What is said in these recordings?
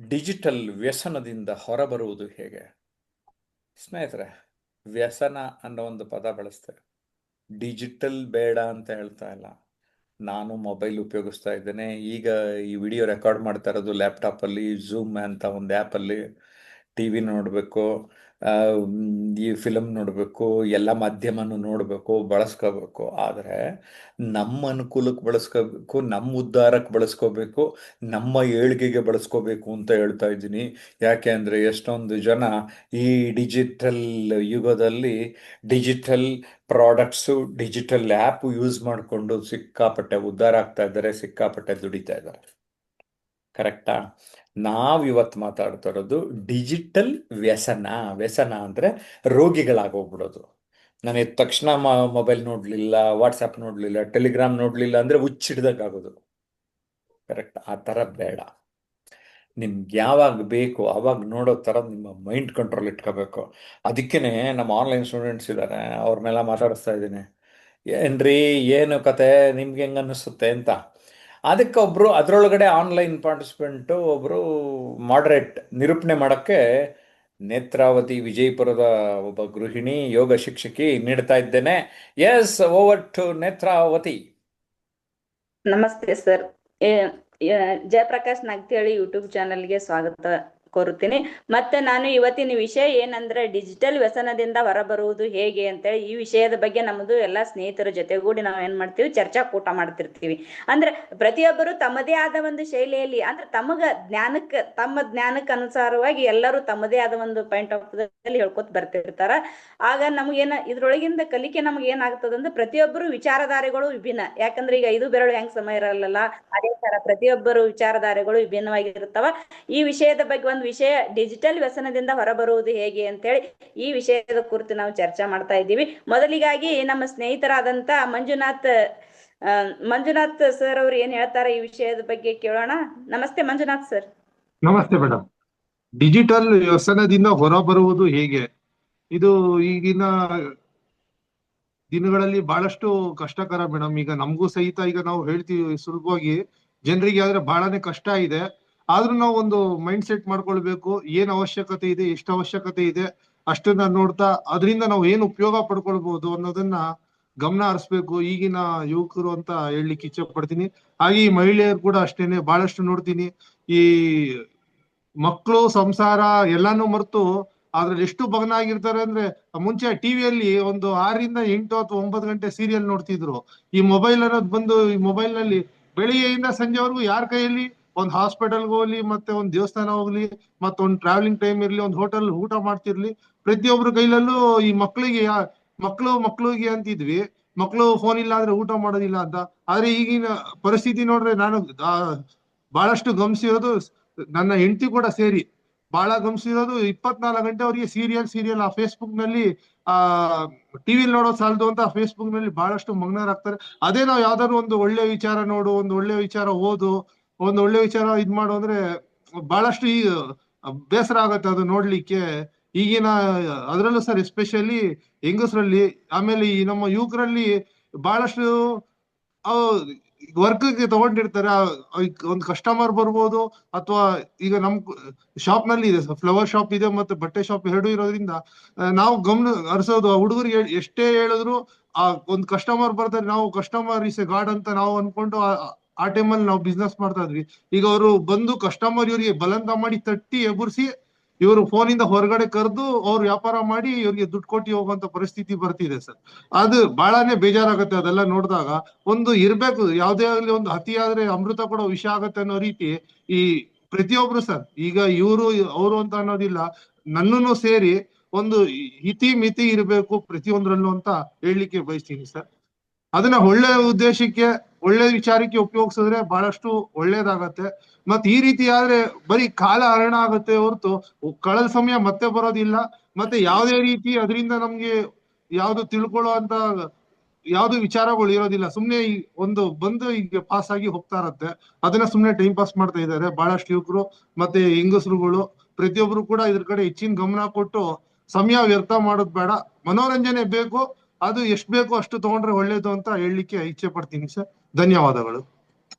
Digital ವ್ಯಸನದಿಂದ ಹೊರಬರುವುದು ಹೇಗೆ? ಸ್ನೇಹಿತರೆ, ವ್ಯಸನ ಅನ್ನೋ ಒಂದು ಪದ ಬಳಸ್ತೇವೆ. ಡಿಜಿಟಲ್ ಬೇಡ ಅಂತ ಹೇಳ್ತಾ ಇಲ್ಲ. ನಾನು ಮೊಬೈಲ್ ಉಪಯೋಗಿಸ್ತಾ ಇದ್ದೇನೆ. ಈಗ ಈ ವಿಡಿಯೋ ರೆಕಾರ್ಡ್ ಮಾಡ್ತಾ ಇರೋದು ಲ್ಯಾಪ್ಟಾಪಲ್ಲಿ, ಝೂಮ್ ಅಂತ ಒಂದು ಆ್ಯಪಲ್ಲಿ. ಟಿ ವಿ ನೋಡಬೇಕು, ಈ ಫಿಲಮ್ ನೋಡಬೇಕು, ಎಲ್ಲ ಮಾಧ್ಯಮನೂ ನೋಡಬೇಕು, ಬಳಸ್ಕೋಬೇಕು. ಆದರೆ ನಮ್ಮ ಅನುಕೂಲಕ್ಕೆ ಬಳಸ್ಕೋಬೇಕು, ನಮ್ಮ ಉದ್ಧಾರಕ್ಕೆ ಬಳಸ್ಕೋಬೇಕು, ನಮ್ಮ ಏಳ್ಗೆಗೆ ಬಳಸ್ಕೋಬೇಕು ಅಂತ ಹೇಳ್ತಾ ಇದ್ದೀನಿ. ಯಾಕೆ ಅಂದರೆ ಎಷ್ಟೊಂದು ಜನ ಈ ಡಿಜಿಟಲ್ ಯುಗದಲ್ಲಿ digital products, digital app use ಮಾಡಿಕೊಂಡು ಸಿಕ್ಕಾಪಟ್ಟೆ ಉದ್ಧಾರ ಆಗ್ತಾ ಇದ್ದಾರೆ, ಸಿಕ್ಕಾಪಟ್ಟೆ ದುಡಿತಾ ಇದ್ದಾರೆ. ಕರೆಕ್ಟಾ? ನಾವಿವತ್ತು ಮಾತಾಡ್ತಾ ಇರೋದು ಡಿಜಿಟಲ್ ವ್ಯಸನ. ವ್ಯಸನ ಅಂದರೆ ರೋಗಿಗಳಾಗೋಗ್ಬಿಡೋದು. ನಾನು ಎದ್ದ ತಕ್ಷಣ ಮೊಬೈಲ್ ನೋಡಲಿಲ್ಲ, ವಾಟ್ಸಪ್ ನೋಡಲಿಲ್ಲ, ಟೆಲಿಗ್ರಾಮ್ ನೋಡಲಿಲ್ಲ ಅಂದರೆ ಹುಚ್ಚಿಡ್ದಾಗೋದು. ಕರೆಕ್ಟ್? ಆ ಥರ ಬೇಡ. ನಿಮ್ಗೆ ಯಾವಾಗ ಬೇಕು ಆವಾಗ ನೋಡೋ ಥರ ನಿಮ್ಮ ಮೈಂಡ್ ಕಂಟ್ರೋಲ್ ಇಟ್ಕೋಬೇಕು. ಅದಕ್ಕೇ ನಮ್ಮ ಆನ್ಲೈನ್ ಸ್ಟೂಡೆಂಟ್ಸ್ ಇದ್ದಾರೆ, ಅವ್ರನ್ನೆಲ್ಲ ಮಾತಾಡಿಸ್ತಾ ಇದ್ದೀನಿ. ಏನ್ರಿ, ಏನು ಕತೆ, ನಿಮ್ಗೆ ಹೆಂಗೆ ಅನ್ನಿಸುತ್ತೆ ಅಂತ. ಅದಕ್ಕೆ ಒಬ್ಬರು ಅದರೊಳಗಡೆ ಆನ್ಲೈನ್ ಪಾರ್ಟಿಸಿಪೆಂಟು ಒಬ್ಬರು ಮಾಡ್ರೇಟ್ ನಿರೂಪಣೆ ಮಾಡೋಕ್ಕೆ ನೇತ್ರಾವತಿ ವಿಜಯಪುರದ ಒಬ್ಬ ಗೃಹಿಣಿ ಯೋಗ ಶಿಕ್ಷಕಿ ನೀಡ್ತಾ ಇದ್ದೇನೆ. Yes, over to Netravati. ನಮಸ್ತೆ ಸರ್. ಜಯಪ್ರಕಾಶ್ ನಾಗ್ತಿಹಳ್ಳಿ ಯೂಟ್ಯೂಬ್ ಚಾನೆಲ್ಗೆ ಸ್ವಾಗತ ಕೋರುತ್ತೀನಿ. ಮತ್ತೆ ನಾನು ಇವತ್ತಿನ ವಿಷಯ ಏನಂದ್ರೆ ಡಿಜಿಟಲ್ ವ್ಯಸನದಿಂದ ಹೊರಬರುವುದು ಹೇಗೆ ಅಂತೇಳಿ ಈ ವಿಷಯದ ಬಗ್ಗೆ ನಮ್ಮದು ಎಲ್ಲಾ ಸ್ನೇಹಿತರ ಜೊತೆಗೂಡಿ ನಾವು ಏನ್ ಮಾಡ್ತೀವಿ, ಚರ್ಚಾಕೂಟ ಮಾಡ್ತಿರ್ತೀವಿ. ಅಂದ್ರೆ ಪ್ರತಿಯೊಬ್ಬರು ತಮ್ಮದೇ ಆದ ಒಂದು ಶೈಲಿಯಲ್ಲಿ, ಅಂದ್ರೆ ತಮ್ಮ ಜ್ಞಾನಕ್ಕೆ ಅನುಸಾರವಾಗಿ ಎಲ್ಲರೂ ತಮ್ಮದೇ ಆದ ಒಂದು ಪಾಯಿಂಟ್ ಆಫ್ ಹೇಳ್ಕೊತ ಬರ್ತಿರ್ತಾರ. ಆಗ ನಮಗೇನ ಇದ್ರೊಳಗಿಂದ ಕಲಿಕೆ ನಮ್ಗೆ ಏನಾಗ್ತದಂದ್ರೆ ಪ್ರತಿಯೊಬ್ಬರು ವಿಚಾರಧಾರೆಗಳು ವಿಭಿನ್ನ. ಯಾಕಂದ್ರೆ ಈಗ 5 ಬೆರಳು ಹೆಂಗ್ ಸಮ ಇರಲ್ಲ, ಅದೇ ತರ ಪ್ರತಿಯೊಬ್ಬರು ವಿಚಾರಧಾರೆಗಳು ವಿಭಿನ್ನವಾಗಿರುತ್ತವ. ಈ ವಿಷಯದ ಬಗ್ಗೆ ಒಂದು ವಿಷಯ, ಡಿಜಿಟಲ್ ವ್ಯಸನದಿಂದ ಹೊರಬರುವುದು ಹೇಗೆ ಅಂತೇಳಿ ಈ ವಿಷಯದ ಕುರಿತು ನಾವು ಚರ್ಚೆ ಮಾಡ್ತಾ ಇದ್ದೀವಿ. ಮೊದಲಿಗಾಗಿ ನಮ್ಮ ಸ್ನೇಹಿತರಾದಂತ ಮಂಜುನಾಥ್ ಸರ್ ಅವರು ಏನ್ ಹೇಳ್ತಾರೆ ಈ ವಿಷಯದ ಬಗ್ಗೆ ಕೇಳೋಣ. ನಮಸ್ತೆ ಮಂಜುನಾಥ್ ಸರ್. ನಮಸ್ತೆ ಮೇಡಮ್. ಡಿಜಿಟಲ್ ವ್ಯಸನದಿಂದ ಹೊರಬರುವುದು ಹೇಗೆ? ಇದು ಈಗಿನ ದಿನಗಳಲ್ಲಿ ಬಹಳಷ್ಟು ಕಷ್ಟಕರ ಮೇಡಮ್. ಈಗ ನಮಗೂ ಸಹಿತ ಈಗ ನಾವು ಹೇಳ್ತೀವಿ ಸುಲಭವಾಗಿ, ಜನರಿಗೆ ಆದ್ರೆ ಬಹಳನೇ ಕಷ್ಟ ಇದೆ. ಆದ್ರೂ ನಾವು ಒಂದು ಮೈಂಡ್ ಸೆಟ್ ಮಾಡ್ಕೊಳ್ಬೇಕು, ಏನ್ ಅವಶ್ಯಕತೆ ಇದೆ, ಎಷ್ಟು ಅವಶ್ಯಕತೆ ಇದೆ ಅಷ್ಟನ್ನ ನೋಡ್ತಾ ಅದರಿಂದ ನಾವು ಏನ್ ಉಪಯೋಗ ಪಡ್ಕೊಳ್ಬಹುದು ಅನ್ನೋದನ್ನ ಗಮನ ಹರಿಸ್ಬೇಕು ಈಗಿನ ಯುವಕರು ಅಂತ ಹೇಳಲಿಕ್ಕೆ ಇಚ್ಛೆ ಪಡ್ತೀನಿ. ಹಾಗೆ ಈ ಮಹಿಳೆಯರು ಕೂಡ ಅಷ್ಟೇನೆ, ಬಹಳಷ್ಟು ನೋಡ್ತೀನಿ ಈ ಮಕ್ಕಳು ಸಂಸಾರ ಎಲ್ಲಾನು ಮರೆತು ಅದ್ರಲ್ಲಿ ಎಷ್ಟು ಭಗ್ನ ಆಗಿರ್ತಾರೆ ಅಂದ್ರೆ, ಮುಂಚೆ ಟಿವಿಯಲ್ಲಿ ಒಂದು 6ರಿಂದ 8 ಅಥವಾ 9 ಗಂಟೆ ಸೀರಿಯಲ್ ನೋಡ್ತಿದ್ರು. ಈ ಮೊಬೈಲ್ ಅನ್ನೋದು ಬಂದು ಈ ಮೊಬೈಲ್ ನಲ್ಲಿ ಬೆಳಿಗ್ಗೆಯಿಂದ ಸಂಜೆವರೆಗೂ ಯಾರ ಕೈಯಲ್ಲಿ ಒಂದು ಹಾಸ್ಪಿಟಲ್ಗೆ ಹೋಗ್ಲಿ, ಮತ್ತೆ ಒಂದು ದೇವಸ್ಥಾನ ಹೋಗ್ಲಿ, ಮತ್ತೊಂದು ಟ್ರಾವೆಲಿಂಗ್ ಟೈಮ್ ಇರ್ಲಿ, ಒಂದು ಹೋಟೆಲ್ ಊಟ ಮಾಡ್ತಿರ್ಲಿ, ಪ್ರತಿಯೊಬ್ಬರ ಕೈಲಲ್ಲೂ ಈ ಮಕ್ಳಿಗೆ ಅಂತಿದ್ವಿ, ಮಕ್ಕಳು ಫೋನ್ ಇಲ್ಲ ಅಂದ್ರೆ ಊಟ ಮಾಡೋದಿಲ್ಲ ಅಂತ. ಆದ್ರೆ ಈಗಿನ ಪರಿಸ್ಥಿತಿ ನೋಡ್ರೆ ನಾನು ಬಹಳಷ್ಟು ಗಮನಿಸಿರೋದು, ನನ್ನ ಹೆಂಡತಿ ಕೂಡ ಸೇರಿ ಬಹಳ ಗಮನಿಸಿರೋದು, 24 ಗಂಟೆ ಅವರಿಗೆ ಸೀರಿಯಲ್ ಆ ಫೇಸ್ಬುಕ್ ನಲ್ಲಿ ಟಿವಿಲಿ ನೋಡೋ ಸಾಲದು ಅಂತ ಫೇಸ್ಬುಕ್ ನಲ್ಲಿ ಬಹಳಷ್ಟು ಮಗ್ನರಾಗ್ತಾರೆ. ಅದೇ ನಾವು ಯಾವ್ದಾದ್ರು ಒಂದು ಒಳ್ಳೆ ವಿಚಾರ ನೋಡು, ಒಂದು ಒಳ್ಳೆ ವಿಚಾರ ಓದು, ಒಂದು ಒಳ್ಳೆ ವಿಚಾರ ಇದ್ ಮಾಡು ಅಂದ್ರೆ ಬಹಳಷ್ಟು ಈ ಬೇಸರ ಆಗತ್ತೆ ಅದು ನೋಡ್ಲಿಕ್ಕೆ. ಈಗಿನ ಅದ್ರಲ್ಲೂ ಸರ್ ಎಸ್ಪೆಷಲಿ ಹೆಂಗಸರಲ್ಲಿ, ಆಮೇಲೆ ಈ ನಮ್ಮ ಯುವಕರಲ್ಲಿ ಬಹಳಷ್ಟು ವರ್ಕ್ಗೆ ತಗೊಂಡಿರ್ತಾರೆ. ಒಂದು ಕಸ್ಟಮರ್ ಬರ್ಬೋದು, ಅಥವಾ ಈಗ ನಮ್ ಶಾಪ್ ನಲ್ಲಿ ಇದೆ, ಫ್ಲವರ್ ಶಾಪ್ ಇದೆ ಮತ್ತೆ ಬಟ್ಟೆ ಶಾಪ್ ಎರಡು ಇರೋದ್ರಿಂದ ನಾವು ಗಮನ ಹರಿಸೋದು, ಹುಡುಗರಿಗೆ ಎಷ್ಟೇ ಹೇಳಿದ್ರು ಒಂದು ಕಸ್ಟಮರ್ ಬರ್ತಾರೆ, ನಾವು ಕಸ್ಟಮರ್ ಇಸ್ ಎ ಗಾಡ್ ಅಂತ ನಾವು ಅನ್ಕೊಂಡು ಆ ಟೈಮಲ್ಲಿ ನಾವು ಬಿಸ್ನೆಸ್ ಮಾಡ್ತಾ ಇದ್ವಿ. ಈಗ ಅವರು ಬಂದು ಕಸ್ಟಮರ್ ಇವರಿಗೆ ಬಲಂತ ಮಾಡಿ ತಟ್ಟಿ ಎಬುರ್ಸಿ ಇವರು ಫೋನಿಂದ ಹೊರಗಡೆ ಕರೆದು ಅವ್ರು ವ್ಯಾಪಾರ ಮಾಡಿ ಇವ್ರಿಗೆ ದುಡ್ಡು ಕೊಟ್ಟು ಹೋಗುವಂತ ಪರಿಸ್ಥಿತಿ ಬರ್ತಿದೆ ಸರ್. ಅದು ಬಹಳನೇ ಬೇಜಾರಾಗುತ್ತೆ ಅದೆಲ್ಲ ನೋಡಿದಾಗ. ಒಂದು ಇರ್ಬೇಕು, ಯಾವ್ದೇ ಆಗ್ಲಿ ಒಂದು ಅತಿ ಆದ್ರೆ ಅಮೃತ ಕೂಡ ವಿಷ ಆಗತ್ತೆ ಅನ್ನೋ ರೀತಿ ಈ ಪ್ರತಿಯೊಬ್ರು ಸರ್, ಈಗ ಇವರು ಅವರು ಅಂತ ಅನ್ನೋದಿಲ್ಲ, ನನ್ನನ್ನು ಸೇರಿ ಒಂದು ಇತಿ ಮಿತಿ ಇರಬೇಕು ಪ್ರತಿಯೊಂದ್ರಲ್ಲೂ ಅಂತ ಹೇಳಲಿಕ್ಕೆ ಬಯಸ್ತೀನಿ ಸರ್. ಅದನ್ನ ಒಳ್ಳೆ ಉದ್ದೇಶಕ್ಕೆ, ಒಳ್ಳೆ ವಿಚಾರಕ್ಕೆ ಉಪಯೋಗಿಸಿದ್ರೆ ಬಹಳಷ್ಟು ಒಳ್ಳೇದಾಗತ್ತೆ. ಮತ್ ಈ ರೀತಿ ಆದ್ರೆ ಬರೀ ಕಾಲ ಹರಣ ಆಗತ್ತೆ ಹೊರತು ಕಳೆದ ಸಮಯ ಮತ್ತೆ ಬರೋದಿಲ್ಲ. ಮತ್ತೆ ಯಾವುದೇ ರೀತಿ ಅದರಿಂದ ನಮ್ಗೆ ಯಾವ್ದು ತಿಳ್ಕೊಳ್ಳೋ ಅಂತ ಯಾವ್ದು ವಿಚಾರಗಳು ಇರೋದಿಲ್ಲ. ಸುಮ್ನೆ ಒಂದು ಬಂದು ಈಗ ಪಾಸ್ ಆಗಿ ಹೋಗ್ತಾ ಇರತ್ತೆ, ಅದನ್ನ ಸುಮ್ನೆ ಟೈಮ್ ಪಾಸ್ ಮಾಡ್ತಾ ಇದ್ದಾರೆ ಬಹಳಷ್ಟು ಯುವಕರು ಮತ್ತೆ ಹೆಂಗಸರುಗಳು. ಪ್ರತಿಯೊಬ್ರು ಕೂಡ ಇದ್ರ ಕಡೆ ಹೆಚ್ಚಿನ ಗಮನ ಕೊಟ್ಟು ಸಮಯ ವ್ಯರ್ಥ ಮಾಡೋದ್ ಬೇಡ, ಮನೋರಂಜನೆ ಬೇಕು, ಅದು ಎಷ್ಟು ಬೇಕೋ ಅಷ್ಟು ತಗೊಂಡ್ರೆ ಒಳ್ಳೇದು ಅಂತ ಹೇಳಲಿಕ್ಕೆ ಇಚ್ಛೆ ಪಡ್ತೀನಿ ಸರ್. ಧನ್ಯವಾದಗಳು.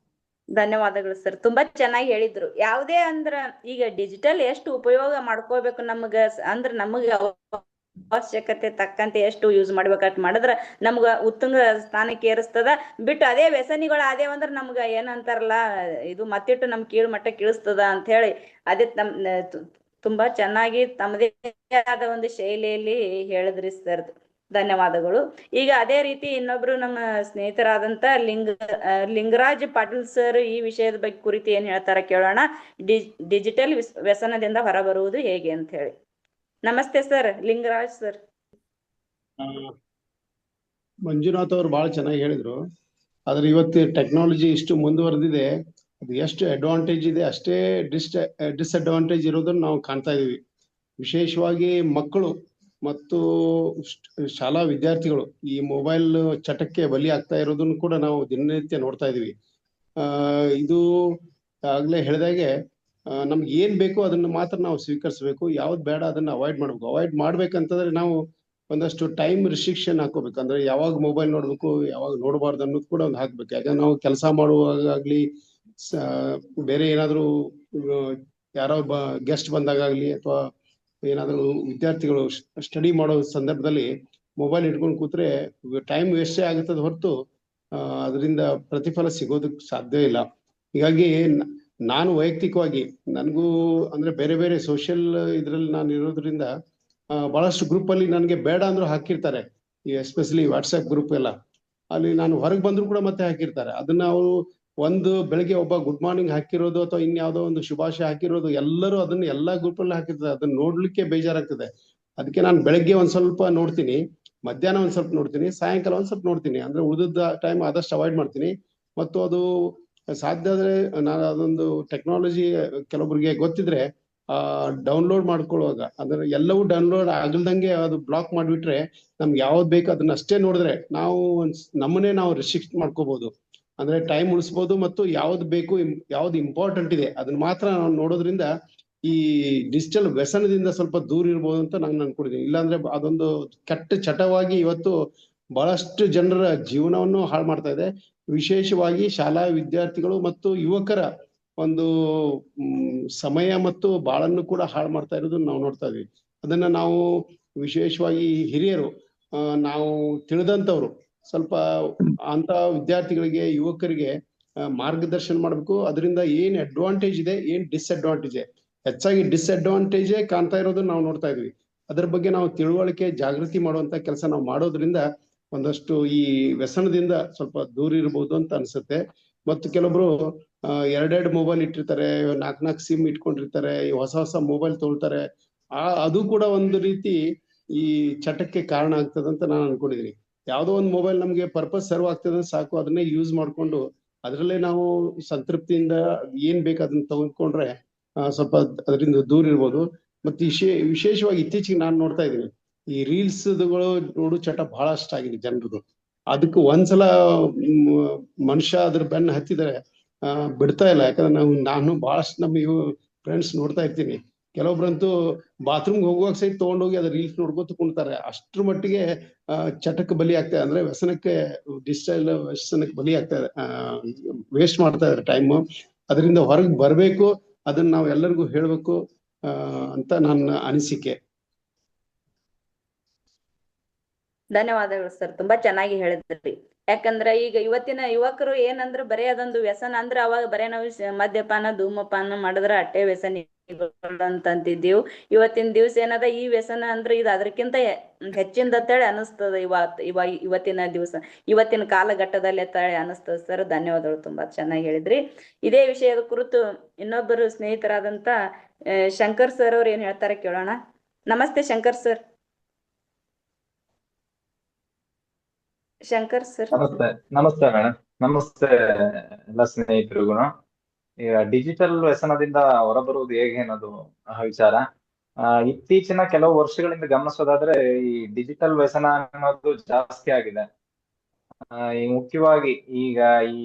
ಧನ್ಯವಾದಗಳು ಸರ್, ತುಂಬಾ ಚೆನ್ನಾಗಿ ಹೇಳಿದ್ರು. ಯಾವುದೇ ಅಂದ್ರ ಈಗ ಡಿಜಿಟಲ್ ಎಷ್ಟು ಉಪಯೋಗ ಮಾಡ್ಕೋಬೇಕು ನಮ್ಗ ಅಂದ್ರ ನಮಗ ಅವಶ್ಯಕತೆ ತಕ್ಕಂತೆ ಎಷ್ಟು ಯೂಸ್ ಮಾಡ್ಬೇಕಂತ ಮಾಡಿದ್ರ ನಮ್ಗ ಉತ್ತುಂಗ ಸ್ಥಾನಕ್ಕೆ ಏರಿಸ್ತದ. ಬಿಟ್ಟು ಅದೇ ವ್ಯಸನಿಗಳು ಅದೇವಂದ್ರ ನಮ್ಗ ಏನಂತಾರಲ್ಲ, ಇದು ಮತ್ತಿಟ್ಟು ನಮ್ ಕೀಳು ಮಟ್ಟಕ್ಕೆ ಇಳಿಸ್ತದ ಅಂತ ಹೇಳಿ ಅದೇ ತುಂಬಾ ಚೆನ್ನಾಗಿ ತಮ್ಮದೇ ಆದ ಒಂದು ಶೈಲಿಯಲ್ಲಿ ಹೇಳಿದ್ರಿ ಸರ್. ಧನ್ಯವಾದಗಳು. ಈಗ ಅದೇ ರೀತಿ ಇನ್ನೊಬ್ರು ನಮ್ಮ ಸ್ನೇಹಿತರಾದಂತ ಲಿಂಗರಾಜ್ ಪಾಟೀಲ್ ಸರ್ ಈ ವಿಷಯದ ಬಗ್ಗೆ ಕುರಿತು ಏನ್ ಹೇಳ್ತಾರ ಕೇಳೋಣ. ಡಿಜಿಟಲ್ ವ್ಯಸನದಿಂದ ಹೊರಬರುವುದು ಹೇಗೆ ಅಂತ ಹೇಳಿ. ನಮಸ್ತೆ ಸರ್, ಲಿಂಗರಾಜ್ ಸರ್. ಮಂಜುನಾಥ್ ಅವರು ಬಹಳ ಚೆನ್ನಾಗಿ ಹೇಳಿದ್ರು. ಆದ್ರೆ ಇವತ್ತು ಟೆಕ್ನಾಲಜಿ ಇಷ್ಟು ಮುಂದುವರೆದಿದೆ, ಅದು ಎಷ್ಟು ಅಡ್ವಾಂಟೇಜ್ ಇದೆ ಅಷ್ಟೇ ಡಿಸ್ಅಡ್ವಾಂಟೇಜ್ ಇರೋದನ್ನ ನಾವು ಕಾಣ್ತಾ ಇದೀವಿ. ವಿಶೇಷವಾಗಿ ಮಕ್ಕಳು ಮತ್ತು ಶಾಲಾ ವಿದ್ಯಾರ್ಥಿಗಳು ಈ ಮೊಬೈಲ್ ಚಟಕ್ಕೆ ಬಲಿ ಆಗ್ತಾ ಇರೋದನ್ನು ಕೂಡ ನಾವು ದಿನನಿತ್ಯ ನೋಡ್ತಾ ಇದೀವಿ. ಇದು ಆಗ್ಲೇ ಹೇಳಿದಾಗೆ ನಮ್ಗೆ ಏನ್ ಬೇಕೋ ಅದನ್ನ ಮಾತ್ರ ನಾವು ಸ್ವೀಕರಿಸಬೇಕು, ಯಾವ್ದು ಬೇಡ ಅದನ್ನ ಅವಾಯ್ಡ್ ಮಾಡ್ಬೇಕು. ಅವಾಯ್ಡ್ ಮಾಡ್ಬೇಕಂತಂದ್ರೆ ನಾವು ಒಂದಷ್ಟು ಟೈಮ್ ರಿಸ್ಟ್ರಿಕ್ಷನ್ ಹಾಕೋಬೇಕು. ಅಂದ್ರೆ ಯಾವಾಗ ಮೊಬೈಲ್ ನೋಡ್ಬೇಕು, ಯಾವಾಗ ನೋಡಬಾರ್ದು ಅನ್ನೋದು ಕೂಡ ಒಂದು ಹಾಕ್ಬೇಕು. ಯಾಕಂದ್ರೆ ನಾವು ಕೆಲಸ ಮಾಡುವಾಗಲಿ, ಬೇರೆ ಏನಾದ್ರು ಯಾರೋ ಗೆಸ್ಟ್ ಬಂದಾಗಲಿ, ಅಥವಾ ಏನಾದ್ರು ವಿದ್ಯಾರ್ಥಿಗಳು ಸ್ಟಡಿ ಮಾಡೋ ಸಂದರ್ಭದಲ್ಲಿ ಮೊಬೈಲ್ ಇಟ್ಕೊಂಡು ಕೂತ್ರೆ ಟೈಮ್ ವೇಸ್ಟೇ ಆಗುತ್ತದೆ ಹೊರತು ಅದರಿಂದ ಪ್ರತಿಫಲ ಸಿಗೋದಕ್ಕೆ ಸಾಧ್ಯ ಇಲ್ಲ. ಹೀಗಾಗಿ ನಾನು ವೈಯಕ್ತಿಕವಾಗಿ ನನಗೂ ಅಂದ್ರೆ ಬೇರೆ ಬೇರೆ ಸೋಷಿಯಲ್ ಇದ್ರಲ್ಲಿ ನಾನು ಇರೋದ್ರಿಂದ ಬಹಳಷ್ಟು ಗ್ರೂಪ್ ಅಲ್ಲಿ ನನಗೆ ಬೇಡ ಅಂದ್ರೂ ಹಾಕಿರ್ತಾರೆ. ಎಸ್ಪೆಷಲಿ ವಾಟ್ಸ್ಆಪ್ ಗ್ರೂಪ್ ಎಲ್ಲ, ಅಲ್ಲಿ ನಾನು ಹೊರಗೆ ಬಂದ್ರು ಕೂಡ ಮತ್ತೆ ಹಾಕಿರ್ತಾರೆ. ಅದನ್ನ ಅವರು ಒಂದು ಬೆಳಗ್ಗೆ ಒಬ್ಬ ಗುಡ್ ಮಾರ್ನಿಂಗ್ ಹಾಕಿರೋದು ಅಥವಾ ಇನ್ಯಾವುದೋ ಒಂದು ಶುಭಾಶಯ ಹಾಕಿರೋದು ಎಲ್ಲರೂ ಅದನ್ನ ಎಲ್ಲಾ ಗ್ರೂಪ್ ಅಲ್ಲಿ ಹಾಕಿರ್ತಾರೆ. ಅದನ್ನ ನೋಡ್ಲಿಕ್ಕೆ ಬೇಜಾರಾಗ್ತದೆ. ಅದಕ್ಕೆ ನಾನು ಬೆಳಗ್ಗೆ ಒಂದ್ ಸ್ವಲ್ಪ ನೋಡ್ತೀನಿ, ಮಧ್ಯಾಹ್ನ ಒಂದ್ ಸ್ವಲ್ಪ ನೋಡ್ತೀನಿ, ಸಾಯಂಕಾಲ ಒಂದ್ ಸ್ವಲ್ಪ ನೋಡ್ತೀನಿ. ಅಂದ್ರೆ ಉಳಿದ ಟೈಮ್ ಆದಷ್ಟು ಅವಾಯ್ಡ್ ಮಾಡ್ತೀನಿ. ಮತ್ತು ಅದು ಸಾಧ್ಯ ಆದ್ರೆ ನಾನು ಅದೊಂದು ಟೆಕ್ನಾಲಜಿ ಕೆಲವೊಬ್ಬರಿಗೆ ಗೊತ್ತಿದ್ರೆ ಡೌನ್ಲೋಡ್ ಮಾಡ್ಕೊಳ್ಳುವಾಗ ಅಂದ್ರೆ ಎಲ್ಲವೂ ಡೌನ್ಲೋಡ್ ಆಗಲ್ದಂಗೆ ಅದು ಬ್ಲಾಕ್ ಮಾಡಿಬಿಟ್ರೆ ನಮ್ಗೆ ಯಾವ್ದು ಬೇಕು ಅದನ್ನ ಅಷ್ಟೇ ನೋಡಿದ್ರೆ ನಾವು ನಮ್ಮನ್ನೇ ನಾವು ರಿಸ್ಟ್ರಿಕ್ಟ್ ಮಾಡ್ಕೋಬಹುದು. ಅಂದ್ರೆ ಟೈಮ್ ಉಳಿಸ್ಬೋದು ಮತ್ತು ಯಾವ್ದು ಬೇಕು, ಯಾವ್ದು ಇಂಪಾರ್ಟೆಂಟ್ ಇದೆ ಅದನ್ನ ಮಾತ್ರ ನಾವು ನೋಡೋದ್ರಿಂದ ಈ ಡಿಜಿಟಲ್ ವ್ಯಸನದಿಂದ ಸ್ವಲ್ಪ ದೂರ ಇರ್ಬೋದು ಅಂತ ನಾನು ಅನ್ಕೊಂಡಿದ್ದೀನಿ. ಇಲ್ಲಾಂದ್ರೆ ಅದೊಂದು ಕೆಟ್ಟ ಚಟವಾಗಿ ಇವತ್ತು ಬಹಳಷ್ಟು ಜನರ ಜೀವನವನ್ನು ಹಾಳು ಮಾಡ್ತಾ ಇದೆ. ವಿಶೇಷವಾಗಿ ಶಾಲಾ ವಿದ್ಯಾರ್ಥಿಗಳು ಮತ್ತು ಯುವಕರ ಒಂದು ಸಮಯ ಮತ್ತು ಬಾಳನ್ನು ಕೂಡ ಹಾಳು ಮಾಡ್ತಾ ಇರೋದನ್ನ ನಾವು ನೋಡ್ತಾ ಇದೀವಿ. ಅದನ್ನ ನಾವು ವಿಶೇಷವಾಗಿ ಹಿರಿಯರು ನಾವು ತಿಳಿದಂತವ್ರು ಸ್ವಲ್ಪ ಅಂತ ವಿದ್ಯಾರ್ಥಿಗಳಿಗೆ, ಯುವಕರಿಗೆ ಮಾರ್ಗದರ್ಶನ ಮಾಡ್ಬೇಕು. ಅದರಿಂದ ಏನ್ ಅಡ್ವಾಂಟೇಜ್ ಇದೆ, ಏನ್ ಡಿಸ್ಅಡ್ವಾಂಟೇಜ್ ಇದೆ, ಹೆಚ್ಚಾಗಿ ಡಿಸ್ಅಡ್ವಾಂಟೇಜೇ ಕಾಣ್ತಾ ಇರೋದನ್ನ ನಾವು ನೋಡ್ತಾ ಇದ್ವಿ. ಅದ್ರ ಬಗ್ಗೆ ನಾವು ತಿಳುವಳಿಕೆ, ಜಾಗೃತಿ ಮಾಡುವಂತ ಕೆಲಸ ನಾವು ಮಾಡೋದ್ರಿಂದ ಒಂದಷ್ಟು ಈ ವ್ಯಸನದಿಂದ ಸ್ವಲ್ಪ ದೂರ ಇರ್ಬೋದು ಅಂತ ಅನ್ಸುತ್ತೆ. ಮತ್ತು ಕೆಲವೊಬ್ರು ಎರಡೆರಡು ಮೊಬೈಲ್ ಇಟ್ಟಿರ್ತಾರೆ, ನಾಲ್ಕು ಸಿಮ್ ಇಟ್ಕೊಂಡಿರ್ತಾರೆ, ಹೊಸ ಹೊಸ ಮೊಬೈಲ್ ತೊಗೊಳ್ತಾರೆ. ಅದು ಕೂಡ ಒಂದು ರೀತಿ ಈ ಚಟಕ್ಕೆ ಕಾರಣ ಆಗ್ತದಂತ ನಾನು ಅನ್ಕೊಂಡಿದೀನಿ. ಯಾವ್ದೋ ಒಂದು ಮೊಬೈಲ್ ನಮ್ಗೆ ಪರ್ಪಸ್ ಸರ್ವ್ ಆಗ್ತದೆ ಸಾಕು, ಅದನ್ನೇ ಯೂಸ್ ಮಾಡ್ಕೊಂಡು ಅದ್ರಲ್ಲೇ ನಾವು ಸಂತೃಪ್ತಿಯಿಂದ ಏನ್ ಬೇಕು ಅದನ್ನ ತೆಗೆದುಕೊಂಡ್ರೆ ಸ್ವಲ್ಪ ಅದರಿಂದ ದೂರ ಇರ್ಬೋದು. ಮತ್ತೆ ವಿಶೇಷವಾಗಿ ಇತ್ತೀಚೆಗೆ ನಾನು ನೋಡ್ತಾ ಇದ್ದೀನಿ ಈ ರೀಲ್ಸ್ಗಳು ನೋಡು ಚಟ ಬಹಳಷ್ಟು ಆಗಿದೆ ಜನರದು. ಅದಕ್ಕೆ ಒಂದ್ಸಲ ಮನುಷ್ಯ ಅದ್ರ ಬೆನ್ನ ಹತ್ತಿದರೆ ಬಿಡ್ತಾ ಇಲ್ಲ. ಯಾಕಂದ್ರೆ ನಾನು ಬಹಳಷ್ಟು ನಮ್ಮ ಫ್ರೆಂಡ್ಸ್ ನೋಡ್ತಾ ಇರ್ತೀನಿ, ಕೆಲವೊಬ್ರಂತೂ ಬಾತ್ರೂಮ್ಗೆ ಹೋಗುವಾಗ ಸಹಿತ ತಗೊಂಡೋಗಿ ಅದ್ರ ರೀಲ್ಸ್ ನೋಡ್ಕೊತ ಕುಂತಾರೆ. ಅಷ್ಟ್ರ ಮಟ್ಟಿಗೆ ಚಟಕ್ಕೆ ಬಲಿ ಆಗ್ತಾ ಇದೆ. ಅಂದ್ರೆ ವ್ಯಸನಕ್ಕೆ, ಡಿಜಿಟಲ್ ವ್ಯಸನಕ್ಕೆ ಬಲಿ ಆಗ್ತಾ ಇದೆ, ವೇಸ್ಟ್ ಮಾಡ್ತಾ ಇದಾರೆ ಟೈಮ್. ಅದರಿಂದ ಹೊರಗೆ ಬರ್ಬೇಕು, ಅದನ್ನ ನಾವು ಎಲ್ಲರಿಗೂ ಹೇಳ್ಬೇಕು ಅಂತ ನನ್ನ ಅನಿಸಿಕೆ. ಧನ್ಯವಾದಗಳು ಸರ್, ತುಂಬಾ ಚೆನ್ನಾಗಿ ಹೇಳಿದ್ರಿ. ಯಾಕಂದ್ರ ಈಗ ಇವತ್ತಿನ ಯುವಕರು ಏನಂದ್ರ ಬರೇ ಅದೊಂದು ವ್ಯಸನ ಅಂದ್ರ ಅವಾಗ ಬರೇ ನಾವು ಮದ್ಯಪಾನ, ಧೂಮಪಾನ ಮಾಡಿದ್ರ ಅಟ್ಟೆ ವ್ಯಸನಿ ಅಂತಂತಿದ್ದೀವಿ. ಇವತ್ತಿನ ದಿವ್ಸ ಏನದ ಈ ವ್ಯಸನ ಅಂದ್ರ ಇದು ಅದಕ್ಕಿಂತ ಹೆಚ್ಚಿಂದ ಅಂತೇಳಿ ಅನಿಸ್ತದ ಇವತ್ತಿನ ದಿವಸ, ಇವತ್ತಿನ ಕಾಲಘಟ್ಟದಲ್ಲಿ ಅಂತೇಳಿ ಅನಿಸ್ತದ ಸರ್. ಧನ್ಯವಾದಗಳು, ತುಂಬಾ ಚೆನ್ನಾಗಿ ಹೇಳಿದ್ರಿ. ಇದೇ ವಿಷಯದ ಕುರಿತು ಇನ್ನೊಬ್ಬರು ಸ್ನೇಹಿತರಾದಂತ ಶಂಕರ್ ಸರ್ ಅವ್ರು ಏನ್ ಹೇಳ್ತಾರೆ ಕೇಳೋಣ. ನಮಸ್ತೆ ಶಂಕರ್ ಸರ್. ಶಂಕರ್ ಸರ್. ನಮಸ್ತೆ. ನಮಸ್ತೆ ಮೇಡಮ್. ನಮಸ್ತೆ ಎಲ್ಲ ಸ್ನೇಹಿತರಿಗೂ. ಈಗ ಡಿಜಿಟಲ್ ವ್ಯಸನದಿಂದ ಹೊರಬರುವುದು ಹೇಗೆ ಅನ್ನೋದು ವಿಚಾರ. ಇತ್ತೀಚಿನ ಕೆಲವು ವರ್ಷಗಳಿಂದ ಗಮನಿಸೋದಾದ್ರೆ ಈ ಡಿಜಿಟಲ್ ವ್ಯಸನ ಅನ್ನೋದು ಜಾಸ್ತಿ ಆಗಿದೆ. ಈ ಮುಖ್ಯವಾಗಿ ಈಗ ಈ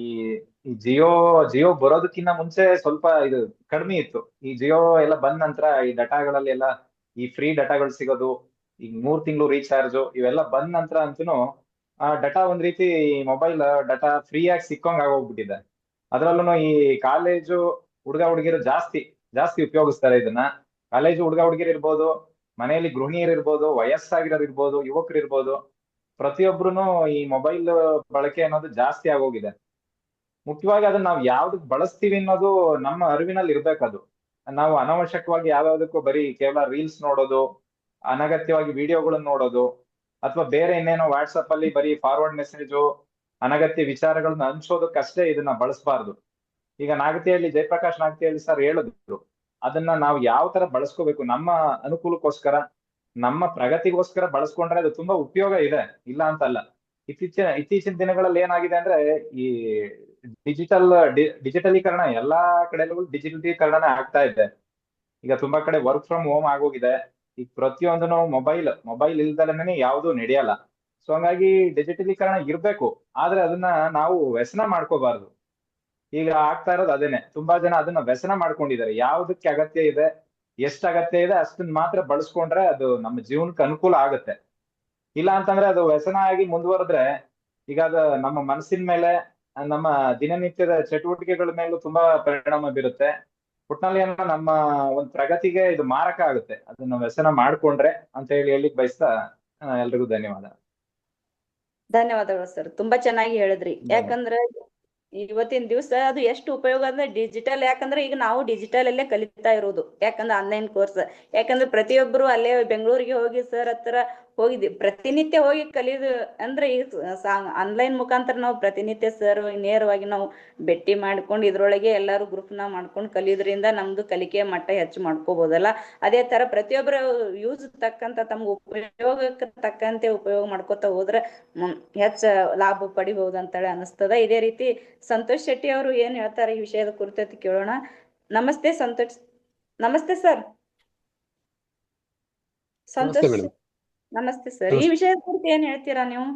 ಜಿಯೋ ಬರೋದಕ್ಕಿಂತ ಮುಂಚೆ ಸ್ವಲ್ಪ ಇದು ಕಡಿಮೆ ಇತ್ತು. ಈ ಜಿಯೋ ಎಲ್ಲ ಬಂದ ನಂತರ ಈ ಡಟಾಗಳಲ್ಲಿ ಎಲ್ಲ ಈ ಫ್ರೀ ಡಟಾಗಳು ಸಿಗೋದು, ಈಗ 3 ತಿಂಗಳು ರೀಚಾರ್ಜ್ ಇವೆಲ್ಲ ಬಂದ ನಂತರ ಅಂತೂ ಆ ಡಟಾ ಒಂದ್ ರೀತಿ ಮೊಬೈಲ್ ಡಟಾ ಫ್ರೀ ಆಗಿ ಸಿಕ್ಕಂಗ್ ಆಗೋಗ್ಬಿಟ್ಟಿದೆ. ಅದ್ರಲ್ಲೂ ಈ ಕಾಲೇಜು ಹುಡುಗ ಹುಡುಗಿರು ಜಾಸ್ತಿ ಉಪಯೋಗಿಸ್ತಾರೆ ಇದನ್ನ. ಕಾಲೇಜು ಹುಡುಗ ಹುಡುಗಿರು ಇರ್ಬೋದು, ಮನೆಯಲ್ಲಿ ಗೃಹಿಣಿಯರು ಇರ್ಬೋದು, ವಯಸ್ಸಾಗಿರೋರು ಇರ್ಬೋದು, ಯುವಕರು ಇರ್ಬೋದು, ಪ್ರತಿಯೊಬ್ರು ಈ ಮೊಬೈಲ್ ಬಳಕೆ ಅನ್ನೋದು ಜಾಸ್ತಿ ಆಗೋಗಿದೆ. ಮುಖ್ಯವಾಗಿ ಅದನ್ನ ನಾವು ಯಾವ್ದಕ್ ಬಳಸ್ತೀವಿ ಅನ್ನೋದು ನಮ್ಮ ಅರಿವಿನಲ್ಲಿ ಇರ್ಬೇಕದು. ನಾವು ಅನವಶ್ಯಕವಾಗಿ ಯಾವ್ಯಾವ್ದಕ್ಕೂ ಬರೀ ಕೇವಲ ರೀಲ್ಸ್ ನೋಡೋದು, ಅನಗತ್ಯವಾಗಿ ವಿಡಿಯೋಗಳನ್ನ ನೋಡೋದು, ಅಥವಾ ಬೇರೆ ಇನ್ನೇನೋ ವಾಟ್ಸಪ್ ಅಲ್ಲಿ ಬರೀ ಫಾರ್ವರ್ಡ್ ಮೆಸೇಜು, ಅನಗತ್ಯ ವಿಚಾರಗಳನ್ನ ಹಂಚೋದಕ್ಕಷ್ಟೇ ಇದನ್ನ ಬಳಸಬಾರ್ದು. ಈಗ ಜಯಪ್ರಕಾಶ್ ನಾಗತಿಹಳ್ಳಿ ಸರ್ ಹೇಳಿದ್ರು, ಅದನ್ನ ನಾವು ಯಾವ ತರ ಬಳಸ್ಕೋಬೇಕು, ನಮ್ಮ ಅನುಕೂಲಕ್ಕೋಸ್ಕರ, ನಮ್ಮ ಪ್ರಗತಿಗೋಸ್ಕರ ಬಳಸ್ಕೊಂಡ್ರೆ ಅದು ತುಂಬಾ ಉಪಯೋಗ ಇದೆ, ಇಲ್ಲ ಅಂತಲ್ಲ. ಇತ್ತೀಚಿನ ದಿನಗಳಲ್ಲಿ ಏನಾಗಿದೆ ಅಂದ್ರೆ ಈ ಡಿಜಿಟಲೀಕರಣ ಎಲ್ಲಾ ಕಡೆಗೂ ಡಿಜಿಟಲೀಕರಣನೇ ಆಗ್ತಾ ಇದೆ. ಈಗ ತುಂಬಾ ಕಡೆ ವರ್ಕ್ ಫ್ರಮ್ ಹೋಮ್ ಆಗೋಗಿದೆ. ಈಗ ಪ್ರತಿಯೊಂದನ್ನು ಮೊಬೈಲ್ ಇಲ್ದಲೇ ಯಾವ್ದು ನಡೆಯಲ್ಲ. ಸೊ ಹಂಗಾಗಿ ಡಿಜಿಟಲೀಕರಣ ಇರ್ಬೇಕು, ಆದ್ರೆ ಅದನ್ನ ನಾವು ವ್ಯಸನ ಮಾಡ್ಕೋಬಾರ್ದು. ಈಗ ಆಗ್ತಾ ಇರೋದು ಅದೇನೆ, ತುಂಬಾ ಜನ ಅದನ್ನ ವ್ಯಸನ ಮಾಡ್ಕೊಂಡಿದ್ದಾರೆ. ಯಾವ್ದಕ್ಕೆ ಅಗತ್ಯ ಇದೆ, ಎಷ್ಟ್ ಅಗತ್ಯ ಇದೆ ಅಷ್ಟನ್ನ ಮಾತ್ರ ಬಳಸ್ಕೊಂಡ್ರೆ ಅದು ನಮ್ಮ ಜೀವನಕ್ಕೆ ಅನುಕೂಲ ಆಗುತ್ತೆ. ಇಲ್ಲ ಅಂತಂದ್ರೆ ಅದು ವ್ಯಸನ ಆಗಿ ಮುಂದುವರೆದ್ರೆ ಈಗ ಅದು ನಮ್ಮ ಮನಸ್ಸಿನ ಮೇಲೆ, ನಮ್ಮ ದಿನನಿತ್ಯದ ಚಟುವಟಿಕೆಗಳ ಮೇಲೂ ತುಂಬಾ ಪರಿಣಾಮ ಬೀರುತ್ತೆ. ಒಟ್ನಲ್ಲಿ ನಮ್ಮ ಒಂದು ಪ್ರಗತಿಗೆ ಇದು ಮಾರಕ ಆಗುತ್ತೆ ಅದನ್ನ ವ್ಯಸನ ಮಾಡ್ಕೊಂಡ್ರೆ ಅಂತ ಹೇಳಿಕ್ ಬಯಸ್ತಾ ಎಲ್ರಿಗೂ ಧನ್ಯವಾದ. ಧನ್ಯವಾದಗಳು ಸರ್, ತುಂಬಾ ಚೆನ್ನಾಗಿ ಹೇಳಿದ್ರಿ. ಯಾಕಂದ್ರೆ ಇವತ್ತಿನ ದಿವಸ ಅದು ಎಷ್ಟು ಉಪಯೋಗ ಅಂದ್ರೆ ಡಿಜಿಟಲ್, ಯಾಕಂದ್ರೆ ಈಗ ನಾವು ಡಿಜಿಟಲ್ ಅಲ್ಲೇ ಕಲಿತಾ ಇರೋದು. ಯಾಕಂದ್ರೆ ಆನ್ಲೈನ್ ಕೋರ್ಸ್, ಯಾಕಂದ್ರೆ ಪ್ರತಿಯೊಬ್ಬರು ಅಲ್ಲೇ ಬೆಂಗಳೂರಿಗೆ ಹೋಗಿ ಸರ್ ಹತ್ರ ಹೋಗಿದ್ವಿ, ಪ್ರತಿನಿತ್ಯ ಹೋಗಿ ಕಲಿಯೋದು ಅಂದ್ರೆ ಈ ಆನ್ಲೈನ್ ಮುಖಾಂತರ ನಾವು ಪ್ರತಿನಿತ್ಯ ಸರ್ ನೇರವಾಗಿ ನಾವು ಭೇಟಿ ಮಾಡ್ಕೊಂಡು ಇದ್ರೊಳಗೆ ಎಲ್ಲಾರು ಗ್ರೂಪ್ನ ಮಾಡ್ಕೊಂಡು ಕಲಿಯೋದ್ರಿಂದ ನಮ್ದು ಕಲಿಕೆ ಮಟ್ಟ ಹೆಚ್ಚು ಮಾಡ್ಕೋಬಹುದಲ್ಲ. ಅದೇ ತರ ಪ್ರತಿಯೊಬ್ಬರ ಯೂಸ್ ತಕ್ಕಂತ ತಮ್ಗೆ ಉಪಯೋಗಕ್ಕೆ ತಕ್ಕಂತೆ ಉಪಯೋಗ ಮಾಡ್ಕೋತಾ ಹೋದ್ರೆ ಹೆಚ್ಚ ಲಾಭ ಪಡಿಬಹುದು ಅಂತೇಳಿ ಅನಿಸ್ತದ. ಇದೇ ರೀತಿ ಸಂತೋಷ್ ಶೆಟ್ಟಿ ಅವರು ಏನ್ ಹೇಳ್ತಾರೆ ಈ ವಿಷಯದ ಕುರಿತು ಕೇಳೋಣ. ನಮಸ್ತೆ ಸಂತೋಷ್. ನಮಸ್ತೆ ಸರ್. ಸಂತೋಷ್, ನಮಸ್ತೆ ಸರ್. ಈ ವಿಷಯದ ಕುರಿತು ಏನ್ ಹೇಳ್ತೀರಾ ನೀವು?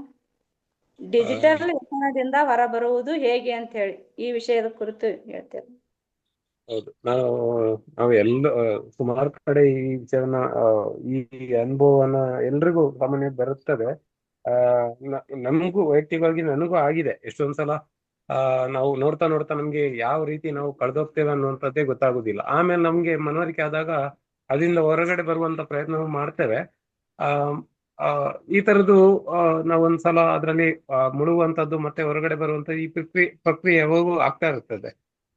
ಡಿಜಿಟಲ್ ವ್ಯಸನದಿಂದ ಹೊರ ಬರುವುದು ಹೇಗೆ ಅಂತ ಹೇಳಿ ಈ ವಿಷಯದ ಕುರಿತು ಹೇಳ್ತೀರಾ? ಹೌದು, ನಾವು ಎಲ್ಲ ಸುಮಾರು ಕಡೆ ಈ ವಿಚಾರನ ಈ ಅನುಭವನ ಎಲ್ರಿಗೂ ಸಾಮಾನ್ಯ ಬರುತ್ತದೆ. ನಮಗೂ ವೈಯಕ್ತಿಕವಾಗಿ ನನಗೂ ಆಗಿದೆ ಎಷ್ಟೊಂದ್ಸಲ. ನಾವು ನೋಡ್ತಾ ನಮ್ಗೆ ಯಾವ ರೀತಿ ನಾವು ಕಳೆದೋಗ್ತೇವೆ ಅನ್ನುವಂಥದ್ದೇ ಗೊತ್ತಾಗುದಿಲ್ಲ. ಆಮೇಲೆ ನಮ್ಗೆ ಮನವರಿಕೆ ಆದಾಗ ಅದರಿಂದ ಹೊರಗಡೆ ಬರುವಂತ ಪ್ರಯತ್ನ ಮಾಡ್ತೇವೆ. ಈ ತರದ್ದು ನಾವೊಂದ್ಸಲ ಅದರಲ್ಲಿ ಮುಳುಗುವಂತದ್ದು ಮತ್ತೆ ಹೊರಗಡೆ ಬರುವಂತ ಈ ಪ್ರಕ್ರಿಯೆ ಯಾವಾಗೂ ಆಗ್ತಾ ಇರ್ತದೆ.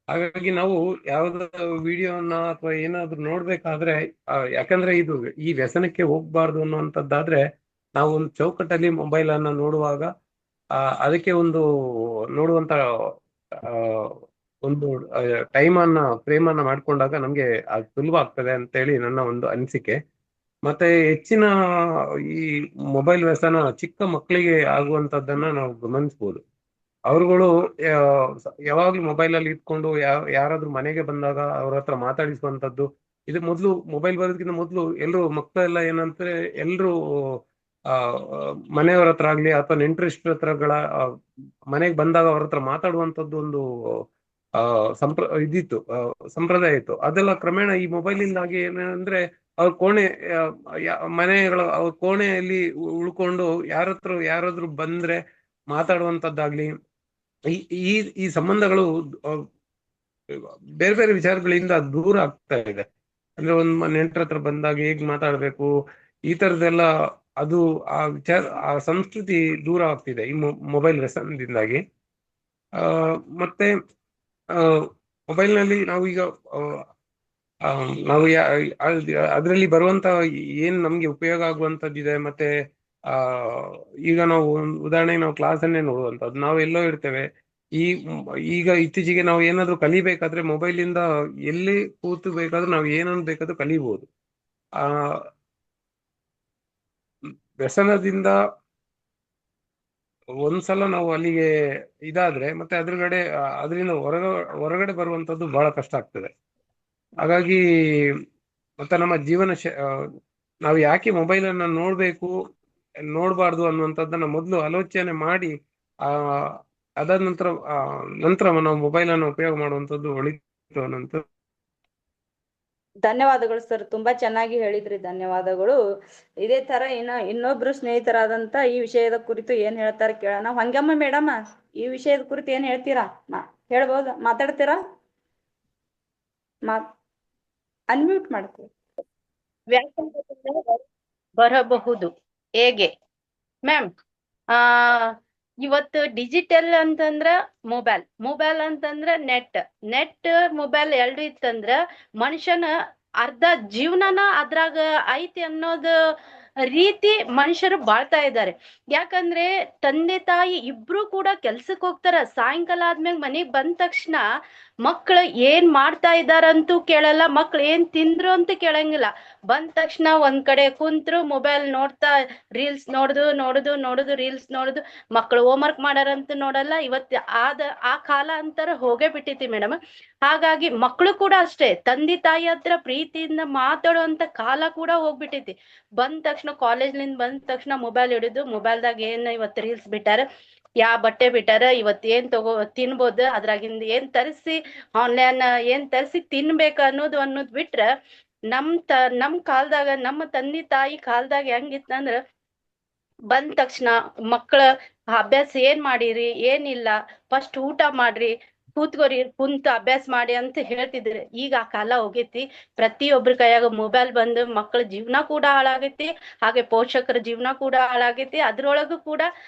ಹಾಗಾಗಿ ನಾವು ಯಾವ್ದಾದ್ರು ವಿಡಿಯೋನ ಅಥವಾ ಏನಾದ್ರು ನೋಡ್ಬೇಕಾದ್ರೆ ಯಾಕಂದ್ರೆ ಈ ವ್ಯಸನಕ್ಕೆ ಹೋಗ್ಬಾರ್ದು ಅನ್ನುವಂಥದ್ದಾದ್ರೆ ನಾವು ಒಂದು ಚೌಕಟ್ಟಲ್ಲಿ ಮೊಬೈಲ್ ಅನ್ನ ನೋಡುವಾಗ ಅದಕ್ಕೆ ಒಂದು ನೋಡುವಂತ ಒಂದು ಫ್ರೇಮನ್ನ ಮಾಡ್ಕೊಂಡಾಗ ನಮ್ಗೆ ಅದು ಸುಲಭ ಆಗ್ತದೆ ಅಂತ ಹೇಳಿ ನನ್ನ ಒಂದು ಅನಿಸಿಕೆ. ಮತ್ತೆ ಹೆಚ್ಚಿನ ಈ ಮೊಬೈಲ್ ವ್ಯಸನ ಚಿಕ್ಕ ಮಕ್ಕಳಿಗೆ ಆಗುವಂತದ್ದನ್ನ ನಾವು ಗಮನಿಸ್ಬೋದು. ಅವರುಗಳು ಯಾವಾಗ್ಲೂ ಮೊಬೈಲ್ ಅಲ್ಲಿ ಇಟ್ಕೊಂಡು ಯಾರಾದ್ರೂ ಮನೆಗೆ ಬಂದಾಗ ಅವ್ರ ಹತ್ರ ಮಾತಾಡಿಸುವಂತದ್ದು. ಇದು ಮೊದಲು ಮೊಬೈಲ್ ಬರೋದಕ್ಕಿಂತ ಮೊದಲು ಮಕ್ಕಳೆಲ್ಲ ಏನಂದ್ರೆ ಎಲ್ರು ಮನೆಯವರ ಹತ್ರ ಆಗ್ಲಿ ಅಥವಾ ನೆಂಟರಿಷ್ಟರ ಹತ್ರಗಳ ಮನೆಗೆ ಬಂದಾಗ ಅವ್ರ ಹತ್ರ ಮಾತಾಡುವಂತದ್ದು ಒಂದು ಸಂಪ್ರದಾಯ ಇತ್ತು. ಅದೆಲ್ಲ ಕ್ರಮೇಣ ಈ ಮೊಬೈಲ್ ಇಂದಾಗಿ ಏನಂದ್ರೆ ಅವ್ರ ಅವ್ರ ಕೋಣೆಯಲ್ಲಿ ಉಳ್ಕೊಂಡು ಯಾರಾದ್ರೂ ಬಂದ್ರೆ ಮಾತಾಡುವಂತದ್ದಾಗ್ಲಿ, ಈ ಸಂಬಂಧಗಳು ಬೇರೆ ಬೇರೆ ವಿಚಾರಗಳಿಂದ ದೂರ ಆಗ್ತಾ ಇದೆ. ಅಂದ್ರೆ ಒಂದ್ ನೆಂಟರ ಹತ್ರ ಬಂದಾಗ ಹೇಗ್ ಮಾತಾಡ್ಬೇಕು, ಈ ತರದೆಲ್ಲ ಅದು ಆ ಸಂಸ್ಕೃತಿ ದೂರ ಆಗ್ತಿದೆ ಈ ಮೊಬೈಲ್ ವ್ಯಸನದಿಂದಾಗಿ. ಮತ್ತೆ ಮೊಬೈಲ್ ನಲ್ಲಿ ನಾವೀಗ ನಾವು ಅದರಲ್ಲಿ ಬರುವಂತ ಏನ್ ನಮ್ಗೆ ಉಪಯೋಗ ಆಗುವಂತದ್ದಿದೆ. ಮತ್ತೆ ಈಗ ನಾವು ಉದಾಹರಣೆಗೆ ನಾವು ಕ್ಲಾಸನ್ನೇ ನೋಡುವಂತದ್ದು, ನಾವು ಎಲ್ಲೋ ಇರ್ತೇವೆ. ಈಗ ಇತ್ತೀಚೆಗೆ ನಾವು ಏನಾದ್ರು ಕಲಿಬೇಕಾದ್ರೆ ಮೊಬೈಲ್ ಇಂದ ಎಲ್ಲಿ ಕೂತು ಬೇಕಾದ್ರೂ ನಾವು ಏನನ್ನು ಬೇಕಾದ್ರೂ ಕಲಿಬಹುದು. ವ್ಯಸನದಿಂದ ಒಂದ್ಸಲ ನಾವು ಅಲ್ಲಿಗೆ ಇದಾದ್ರೆ ಮತ್ತೆ ಅದರಿಂದ ಹೊರಗಡೆ ಬರುವಂತದ್ದು ಬಹಳ ಕಷ್ಟ ಆಗ್ತದೆ. ಹಾಗಾಗಿ ಮತ್ತೆ ನಮ್ಮ ನಾವು ಯಾಕೆ ಮೊಬೈಲ್ ಅನ್ನ ನೋಡ್ಬಾರ್ದು ಅನ್ನುವಂಥದ್ದನ್ನ ಮೊದಲು ಆಲೋಚನೆ ಮಾಡಿ ಅದಾದ ನಂತರ ನಾವು ಮೊಬೈಲ್ ಅನ್ನು ಉಪಯೋಗ ಮಾಡುವಂತದ್ದು ಒಳಿತು ಅನ್ನೋಂಥ. ಧನ್ಯವಾದಗಳು ಸರ್, ತುಂಬಾ ಚೆನ್ನಾಗಿ ಹೇಳಿದ್ರಿ, ಧನ್ಯವಾದಗಳು. ಇದೇ ತರ ಇನ್ನೊಬ್ರು ಸ್ನೇಹಿತರಾದಂತ ಈ ವಿಷಯದ ಕುರಿತು ಏನ್ ಹೇಳ್ತಾರೆ ಕೇಳೋಣ. ಹೊಂಗಮ್ಮ ಮೇಡಮ್, ಈ ವಿಷಯದ ಕುರಿತು ಏನ್ ಹೇಳ್ತೀರಾ? ಹೇಳ್ಬೋದಾ? ಮಾತಾಡ್ತೀರಾ? ಅನ್ಮ್ಯೂಟ್ ಮಾಡ್ತೀವಿ. ವ್ಯಾಸಂಗದಿಂದ ಬರಬಹುದು ಹೇಗೆ ಮ್ಯಾಮ್? ಆ ಇವತ್ತು ಡಿಜಿಟಲ್ ಅಂತಂದ್ರ ಮೊಬೈಲ್ ಅಂತಂದ್ರ ನೆಟ್ ಮೊಬೈಲ್ ಎರಡು ಇತ್ತಂದ್ರ ಮನುಷ್ಯನ ಅರ್ಧ ಜೀವನನ ಅದ್ರಾಗ ಐತಿ ಅನ್ನೋದು ರೀತಿ ಮನುಷ್ಯರು ಬಾಳ್ತಾ ಇದ್ದಾರೆ. ಯಾಕಂದ್ರೆ ತಂದೆ ತಾಯಿ ಇಬ್ರು ಕೂಡ ಕೆಲ್ಸಕ್ ಹೋಗ್ತಾರ, ಸಾಯಂಕಾಲ ಆದ್ಮೇಲೆ ಮನೆಗ್ ಬಂದ ತಕ್ಷಣ ಮಕ್ಳು ಏನ್ ಮಾಡ್ತಾ ಇದಾರಂತೂ ಕೇಳಲ್ಲ, ಮಕ್ಳು ಏನ್ ತಿಂದ್ರು ಅಂತ ಕೇಳಂಗಿಲ್ಲ. ಬಂದ ತಕ್ಷಣ ಒಂದ್ ಕಡೆ ಕುಂತ್ರು ಮೊಬೈಲ್ ನೋಡ್ತಾ ರೀಲ್ಸ್ ನೋಡುದು ರೀಲ್ಸ್ ನೋಡುದು. ಮಕ್ಕಳು ಹೋಮ್ವರ್ಕ್ ಮಾಡಾರಂತ ನೋಡಲ್ಲ. ಇವತ್ತು ಆ ಕಾಲ ಅಂತಾರ ಹೋಗೇ ಬಿಟ್ಟೈತಿ ಮೇಡಮ್. ಹಾಗಾಗಿ ಮಕ್ಕಳು ಕೂಡ ಅಷ್ಟೇ, ತಂದೆ ತಾಯಿ ಹತ್ರ ಪ್ರೀತಿಯಿಂದ ಮಾತಾಡುವಂತ ಕಾಲ ಕೂಡ ಹೋಗ್ಬಿಟ್ಟೈತಿ. ಬಂದ ತಕ್ಷಣ ಕಾಲೇಜ್ಲಿಂದ ಬಂದ ತಕ್ಷಣ ಮೊಬೈಲ್ ಹಿಡಿದು ಮೊಬೈಲ್ದಾಗ ಏನ್ ಇವತ್ತು ರೀಲ್ಸ್ ಬಿಟ್ಟಾರ, ಬಟ್ಟೆ ಬಿಟ್ಟಾರ, ಇವತ್ ಏನ್ ತಿನ್ಬೋದು, ಅದ್ರಾಗಿಂದ ಏನ್ ತರಿಸಿ ಆನ್ಲೈನ್ ಏನ್ ತರಿಸಿ ತಿನ್ಬೇಕ ಅನ್ನೋದು ಬಿಟ್ರ ನಮ್ ಕಾಲದಾಗ ನಮ್ಮ ತಂದೆ ತಾಯಿ ಕಾಲದಾಗ ಹೆಂಗಿತ್ತಂದ್ರ ಬಂದ ತಕ್ಷಣ ಮಕ್ಕಳ ಅಭ್ಯಾಸ ಏನ್ ಮಾಡಿರಿ ಏನಿಲ್ಲ, ಫಸ್ಟ್ ಊಟ ಮಾಡ್ರಿ, ಕೂತ್ಕೋರಿ, ಕುಂತ ಅಭ್ಯಾಸ ಮಾಡಿ ಅಂತ ಹೇಳ್ತಿದ್ರು. ಈಗ ಆ ಕಾಲ ಹೋಗೈತಿ. ಪ್ರತಿಯೊಬ್ರ ಕೈಯಾಗ ಮೊಬೈಲ್ ಬಂದು ಮಕ್ಕಳ ಜೀವನ ಕೂಡ ಹಾಳಾಗೈತಿ, ಹಾಗೆ ಪೋಷಕರ ಜೀವನ ಕೂಡ ಹಾಳಾಗೈತಿ. ಅದ್ರೊಳಗು ಕೂಡ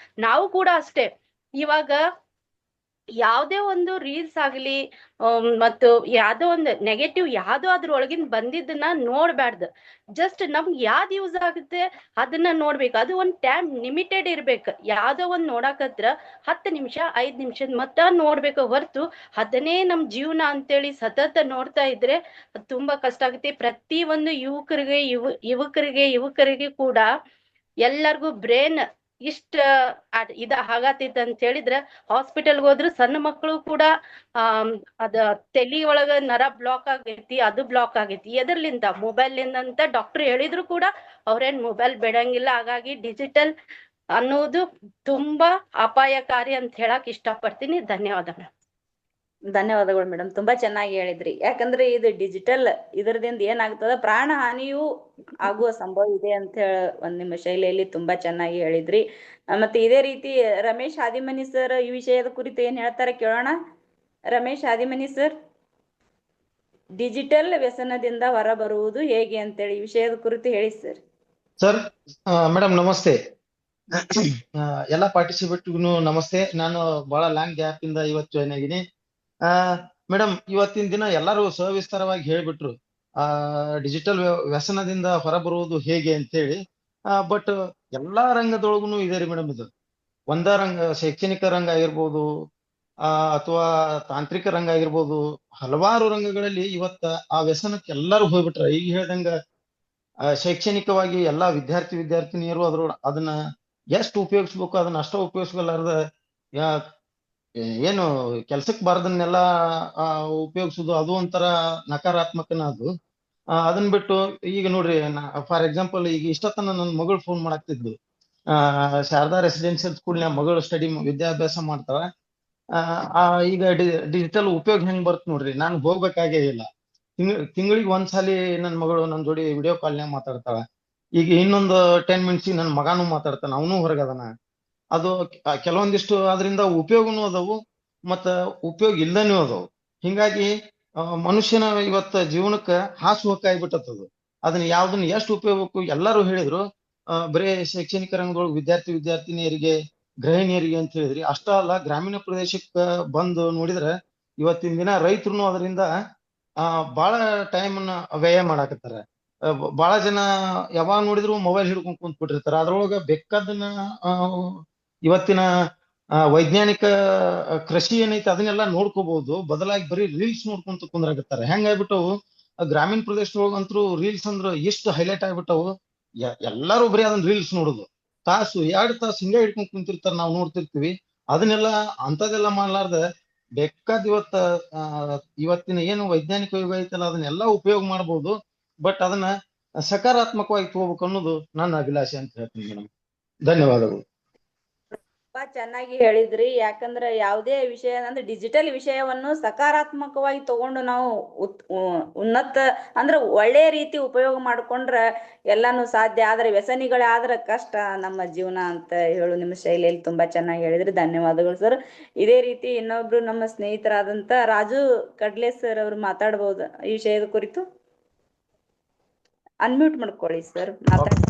ನಾವು ಕೂಡ ಅಷ್ಟೇ. ಇವಾಗ ಯಾವ್ದೇ ಒಂದು ರೀಲ್ಸ್ ಆಗ್ಲಿ ಮತ್ತು ಯಾವ್ದೋ ಒಂದು ನೆಗೆಟಿವ್ ಯಾವ್ದೋ ಅದ್ರೊಳಗಿಂದ ಬಂದಿದ್ದನ್ನ ನೋಡ್ಬಾರ್ದು. ಜಸ್ಟ್ ನಮ್ಗೆ ಯಾವ್ದು ಯೂಸ್ ಆಗುತ್ತೆ ಅದನ್ನ ನೋಡ್ಬೇಕು. ಅದು ಒಂದ್ ಟೈಮ್ ಲಿಮಿಟೆಡ್ ಇರ್ಬೇಕು. ಯಾವ್ದೋ ಒಂದ್ ನೋಡಕತ್ರ 10 ನಿಮಿಷ 5 ನಿಮಿಷದ ಮತ್ತ ನೋಡ್ಬೇಕು ಹೊರತು ಅದನ್ನೇ ನಮ್ ಜೀವನ ಅಂತೇಳಿ ಸತತ ನೋಡ್ತಾ ಇದ್ರೆ ಅದ್ ತುಂಬಾ ಕಷ್ಟ ಆಗುತ್ತೆ. ಪ್ರತಿ ಒಂದು ಯುವಕರಿಗೆ ಕೂಡ ಎಲ್ಲರಿಗೂ ಬ್ರೇನ್ ಇಷ್ಟ ಹಾಗಾತೈತೆ ಅಂತ ಹೇಳಿದ್ರ ಹಾಸ್ಪಿಟಲ್ಗೆ ಹೋದ್ರು ಸಣ್ಣ ಮಕ್ಕಳು ಕೂಡ ಅದ ತಲಿ ಒಳಗ ನರ ಬ್ಲಾಕ್ ಆಗೈತಿ, ಅದು ಬ್ಲಾಕ್ ಆಗೈತಿ. ಎದರ್ಲಿಂದ ಮೊಬೈಲ್ನಿಂದ ಅಂತ ಡಾಕ್ಟರ್ ಹೇಳಿದ್ರು ಕೂಡ ಅವ್ರೇನ್ ಮೊಬೈಲ್ ಬಿಡಂಗಿಲ್ಲ. ಹಾಗಾಗಿ ಡಿಜಿಟಲ್ ಅನ್ನೋದು ತುಂಬಾ ಅಪಾಯಕಾರಿ ಅಂತ ಹೇಳಕ್ ಇಷ್ಟಪಡ್ತೀನಿ. ಧನ್ಯವಾದ ಮೇಡಮ್. ಧನ್ಯವಾದಗಳು ಮೇಡಮ್, ತುಂಬಾ ಚೆನ್ನಾಗಿ ಹೇಳಿದ್ರಿ. ಯಾಕಂದ್ರೆ ಇದು ಡಿಜಿಟಲ್ ಇದರದಿಂದ ಏನಾಗ್ತದ, ಪ್ರಾಣ ಹಾನಿಯೂ ಆಗುವ ಸಂಭವ ಇದೆ ಅಂತ ಹೇಳಿ ನಿಮ್ಮ ಶೈಲಿಯಲ್ಲಿ ತುಂಬಾ ಚೆನ್ನಾಗಿ ಹೇಳಿದ್ರಿ. ಮತ್ತೆ ಇದೇ ರೀತಿ ರಮೇಶ್ ಹಾದಿಮನಿ ಸರ್ ಈ ವಿಷಯದ ಕುರಿತು ಏನ್ ಹೇಳ್ತಾರೆ ಕೇಳೋಣ. ರಮೇಶ್ ಹಾದಿಮನಿ ಸರ್, ಡಿಜಿಟಲ್ ವ್ಯಸನದಿಂದ ಹೊರಬರುವುದು ಹೇಗೆ ಅಂತೇಳಿ ಈ ವಿಷಯದ ಕುರಿತು ಹೇಳಿ ಸರ್. ಸರ್, ಮೇಡಮ್ ನಮಸ್ತೆ. ಎಲ್ಲ ಪಾರ್ಟಿಸಿಪೇಟ್ಗೂ ನಮಸ್ತೆ. ನಾನು ಬಹಳ ಲಾಂಗ್ ಗ್ಯಾಪ್ ಇಂದ ಇವತ್ತು ಜಾಯ್ನ್ ಆಗಿನಿ. ಮೇಡಮ್, ಇವತ್ತಿನ ದಿನ ಎಲ್ಲರೂ ಸವಿಸ್ತಾರವಾಗಿ ಹೇಳ್ಬಿಟ್ರು ಡಿಜಿಟಲ್ ವ್ಯಸನದಿಂದ ಹೊರಬರುವುದು ಹೇಗೆ ಅಂತೇಳಿ. ಬಟ್ ಎಲ್ಲಾ ರಂಗದೊಳಗೂ ಇದೆ ರೀ ಮೇಡಮ್. ಇದು ಒಂದ ರಂಗ, ಶೈಕ್ಷಣಿಕ ರಂಗ ಆಗಿರ್ಬೋದು, ಅಥವಾ ತಾಂತ್ರಿಕ ರಂಗ ಆಗಿರ್ಬೋದು, ಹಲವಾರು ರಂಗಗಳಲ್ಲಿ ಇವತ್ತ ಆ ವ್ಯಸನಕ್ಕೆ ಎಲ್ಲರೂ ಹೋಗ್ಬಿಟ್ರ. ಈಗ ಹೇಳ್ದಂಗ ಶೈಕ್ಷಣಿಕವಾಗಿ ಎಲ್ಲಾ ವಿದ್ಯಾರ್ಥಿನಿಯರು ಅದನ್ನ ಎಷ್ಟು ಉಪಯೋಗಿಸ್ಬೇಕು ಅದನ್ನ ಅಷ್ಟ ಉಪಯೋಗಿಸ್ಕೊಲಾರ್ದ ಏನು ಕೆಲ್ಸಕ್ಕೆ ಬಾರದನ್ನೆಲ್ಲ ಉಪಯೋಗಿಸುದು, ಅದು ಒಂಥರ ನಕಾರಾತ್ಮಕನ ಅದು. ಅದನ್ನ ಬಿಟ್ಟು ಈಗ ನೋಡ್ರಿ, ಫಾರ್ ಎಕ್ಸಾಂಪಲ್ ಈಗ ಇಷ್ಟತನ ನನ್ನ ಮಗಳು ಫೋನ್ ಮಾಡಾಕ್ತಿದ್ಲು. ಶಾರದಾ ರೆಸಿಡೆನ್ಸಿಯಲ್ ಸ್ಕೂಲ್ನ ಮಗಳು ವಿದ್ಯಾಭ್ಯಾಸ ಮಾಡ್ತಾಳ. ಈಗ ಡಿಜಿಟಲ್ ಉಪಯೋಗ ಹೆಂಗ್ ಬರುತ್ತೆ ನೋಡ್ರಿ. ನಾನು ಹೋಗ್ಬೇಕಾಗೇ ಇಲ್ಲ. ತಿಂಗಳಿಗೆ ಒಂದ್ಸಲಿ ನನ್ನ ಮಗಳು ನನ್ನ ಜೋಡಿ ವಿಡಿಯೋ ಕಾಲ್ನಾಗ ಮಾತಾಡ್ತಾಳ. ಈಗ ಇನ್ನೊಂದು 10 ಮಿನಿಟ್ಸ್ ನನ್ನ ಮಗಾನು ಮಾತಾಡ್ತಾನ, ಅವನು ಹೊರಗದನ. ಅದು ಕೆಲವೊಂದಿಷ್ಟು ಅದರಿಂದ ಉಪಯೋಗನೂ ಅದಾವು, ಮತ್ತ ಉಪಯೋಗ ಇಲ್ದನೂ ಅದಾವು. ಹಿಂಗಾಗಿ ಮನುಷ್ಯನ ಇವತ್ತ ಜೀವನಕ್ಕ ಹಾಸುಹೊಕ್ಕಾಗ್ಬಿಟ್ಟದು. ಅದನ್ನ ಯಾವ್ದನ್ನ ಎಷ್ಟು ಉಪಯೋಗಕ್ಕೂ ಎಲ್ಲರೂ ಹೇಳಿದ್ರು. ಬರೇ ಶೈಕ್ಷಣಿಕ ರಂಗದೊಳಗೆ ವಿದ್ಯಾರ್ಥಿನಿಯರಿಗೆ, ಗೃಹಿಣಿಯರಿಗೆ ಅಂತ ಹೇಳಿದ್ರಿ. ಅಷ್ಟ ಅಲ್ಲ, ಗ್ರಾಮೀಣ ಪ್ರದೇಶಕ್ಕೆ ಬಂದು ನೋಡಿದ್ರೆ ಇವತ್ತಿನ ದಿನ ರೈತರು ಅದರಿಂದ ಬಹಳ ಟೈಮ್ ಅನ್ನ ವ್ಯಯ ಮಾಡಾಕತ್ತಾರ. ಬಹಳ ಜನ ಯಾವಾಗ ನೋಡಿದ್ರು ಮೊಬೈಲ್ ಹಿಡ್ಕೊಂಡ್ ಕುಂತ್ಬಿಟ್ಟಿರ್ತಾರ. ಅದ್ರೊಳಗ ಬೇಕಾದನ್ನ ಇವತ್ತಿನ ವೈಜ್ಞಾನಿಕ ಕೃಷಿ ಏನೈತಿ ಅದನ್ನೆಲ್ಲ ನೋಡ್ಕೋಬಹುದು. ಬದಲಾಗಿ ಬರೀ ರೀಲ್ಸ್ ನೋಡ್ಕೊಂತ ಕುಂದ್ರಾಕತ್ತಾರ. ಹೆಂಗಾಗ್ಬಿಟ್ಟವು ಗ್ರಾಮೀಣ ಪ್ರದೇಶದೊಳಗಂತೂ ರೀಲ್ಸ್ ಅಂದ್ರ ಎಷ್ಟು ಹೈಲೈಟ್ ಆಗ್ಬಿಟ್ಟವು. ಎಲ್ಲಾರು ಬರೀ ಅದನ್ನ ರೀಲ್ಸ್ ನೋಡುದು, ತಾಸು 2 ತಾಸು ಹಿಂಗೆ ಹಿಡ್ಕೊಂಡ್ ಕುಂತಿರ್ತಾರ, ನಾವು ನೋಡ್ತಿರ್ತೀವಿ. ಅದನ್ನೆಲ್ಲ ಅಂತದೆಲ್ಲ ಮಾಡ್ಲಾರ್ದ ಬೇಕಾದ ಇವತ್ತಿನ ಏನು ವೈಜ್ಞಾನಿಕ ಯುಗ ಐತಲ್ಲ ಅದನ್ನೆಲ್ಲ ಉಪಯೋಗ ಮಾಡ್ಬೋದು. ಬಟ್ ಅದನ್ನ ಸಕಾರಾತ್ಮಕವಾಗಿ ತಗೋಬೇಕು ಅನ್ನೋದು ನನ್ನ ಅಭಿಲಾಷೆ ಅಂತ ಹೇಳ್ತೀನಿ ಮೇಡಮ್. ಧನ್ಯವಾದಗಳು. ತುಂಬಾ ಚೆನ್ನಾಗಿ ಹೇಳಿದ್ರಿ. ಯಾಕಂದ್ರೆ ಯಾವುದೇ ವಿಷಯ ಅಂದ್ರೆ ಡಿಜಿಟಲ್ ವಿಷಯವನ್ನು ಸಕಾರಾತ್ಮಕವಾಗಿ ತಗೊಂಡು ನಾವು ಉನ್ನತ ಅಂದ್ರೆ ಒಳ್ಳೆಯ ರೀತಿ ಉಪಯೋಗ ಮಾಡ್ಕೊಂಡ್ರೆ ಎಲ್ಲಾನು ಸಾಧ್ಯ. ಆದ್ರೆ ವ್ಯಸನಿಗಳಾದ್ರೆ ಕಷ್ಟ ನಮ್ಮ ಜೀವನ ಅಂತ ಹೇಳು ನಿಮ್ಮ ಶೈಲಿಯಲ್ಲಿ ತುಂಬಾ ಚೆನ್ನಾಗಿ ಹೇಳಿದ್ರಿ. ಧನ್ಯವಾದಗಳು ಸರ್. ಇದೇ ರೀತಿ ಇನ್ನೊಬ್ರು ನಮ್ಮ ಸ್ನೇಹಿತರಾದಂತ ರಾಜು ಕಡ್ಲೆ ಸರ್ ಅವರು ಮಾತಾಡಬಹುದು ಈ ವಿಷಯದ ಕುರಿತು. ಅನ್ಮ್ಯೂಟ್ ಮಾಡ್ಕೊಳ್ಳಿ ಸರ್, ಮಾತಾಡಿ.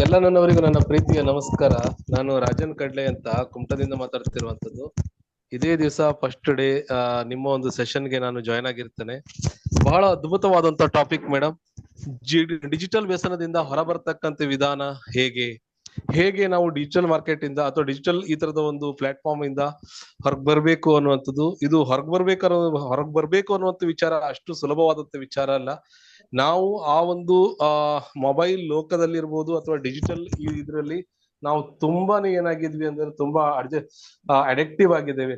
ಎಲ್ಲ ನನ್ನವರಿಗೂ ನನ್ನ ಪ್ರೀತಿಯ ನಮಸ್ಕಾರ. ನಾನು ರಾಜನ್ ಕಡ್ಲೆ ಅಂತ ಕುಮಟದಿಂದ ಮಾತಾಡ್ತಿರುವಂತದ್ದು. ಇದೇ ದಿವಸ ಫಸ್ಟ್ ಡೇ ನಿಮ್ಮ ಒಂದು ಸೆಷನ್ಗೆ ನಾನು ಜಾಯ್ನ್ ಆಗಿರ್ತೇನೆ. ಬಹಳ ಅದ್ಭುತವಾದಂತ ಟಾಪಿಕ್ ಮೇಡಮ್. ಡಿಜಿಟಲ್ ವ್ಯಸನದಿಂದ ಹೊರಬರ್ತಕ್ಕಂಥ ವಿಧಾನ ಹೇಗೆ ನಾವು ಡಿಜಿಟಲ್ ಮಾರ್ಕೆಟ್ ಇಂದ ಅಥವಾ ಡಿಜಿಟಲ್ ಈ ತರದ ಒಂದು ಪ್ಲಾಟ್ಫಾರ್ಮ್ ಇಂದ ಹೊರಗ್ ಬರ್ಬೇಕು ಅನ್ನುವಂಥದ್ದು. ಇದು ಹೊರಗ್ ಬರ್ಬೇಕು ಅನ್ನುವಂಥ ವಿಚಾರ ಅಷ್ಟು ಸುಲಭವಾದಂತ ವಿಚಾರ ಅಲ್ಲ. ನಾವು ಆ ಒಂದು ಮೊಬೈಲ್ ಲೋಕದಲ್ಲಿರ್ಬೋದು ಅಥವಾ ಡಿಜಿಟಲ್ ಇದ್ರಲ್ಲಿ ನಾವು ತುಂಬಾನೇ ಏನಾಗಿದ್ವಿ ಅಂದ್ರೆ ತುಂಬಾ ಅಡಿಕ್ಟಿವ್ ಆಗಿದ್ದೇವೆ.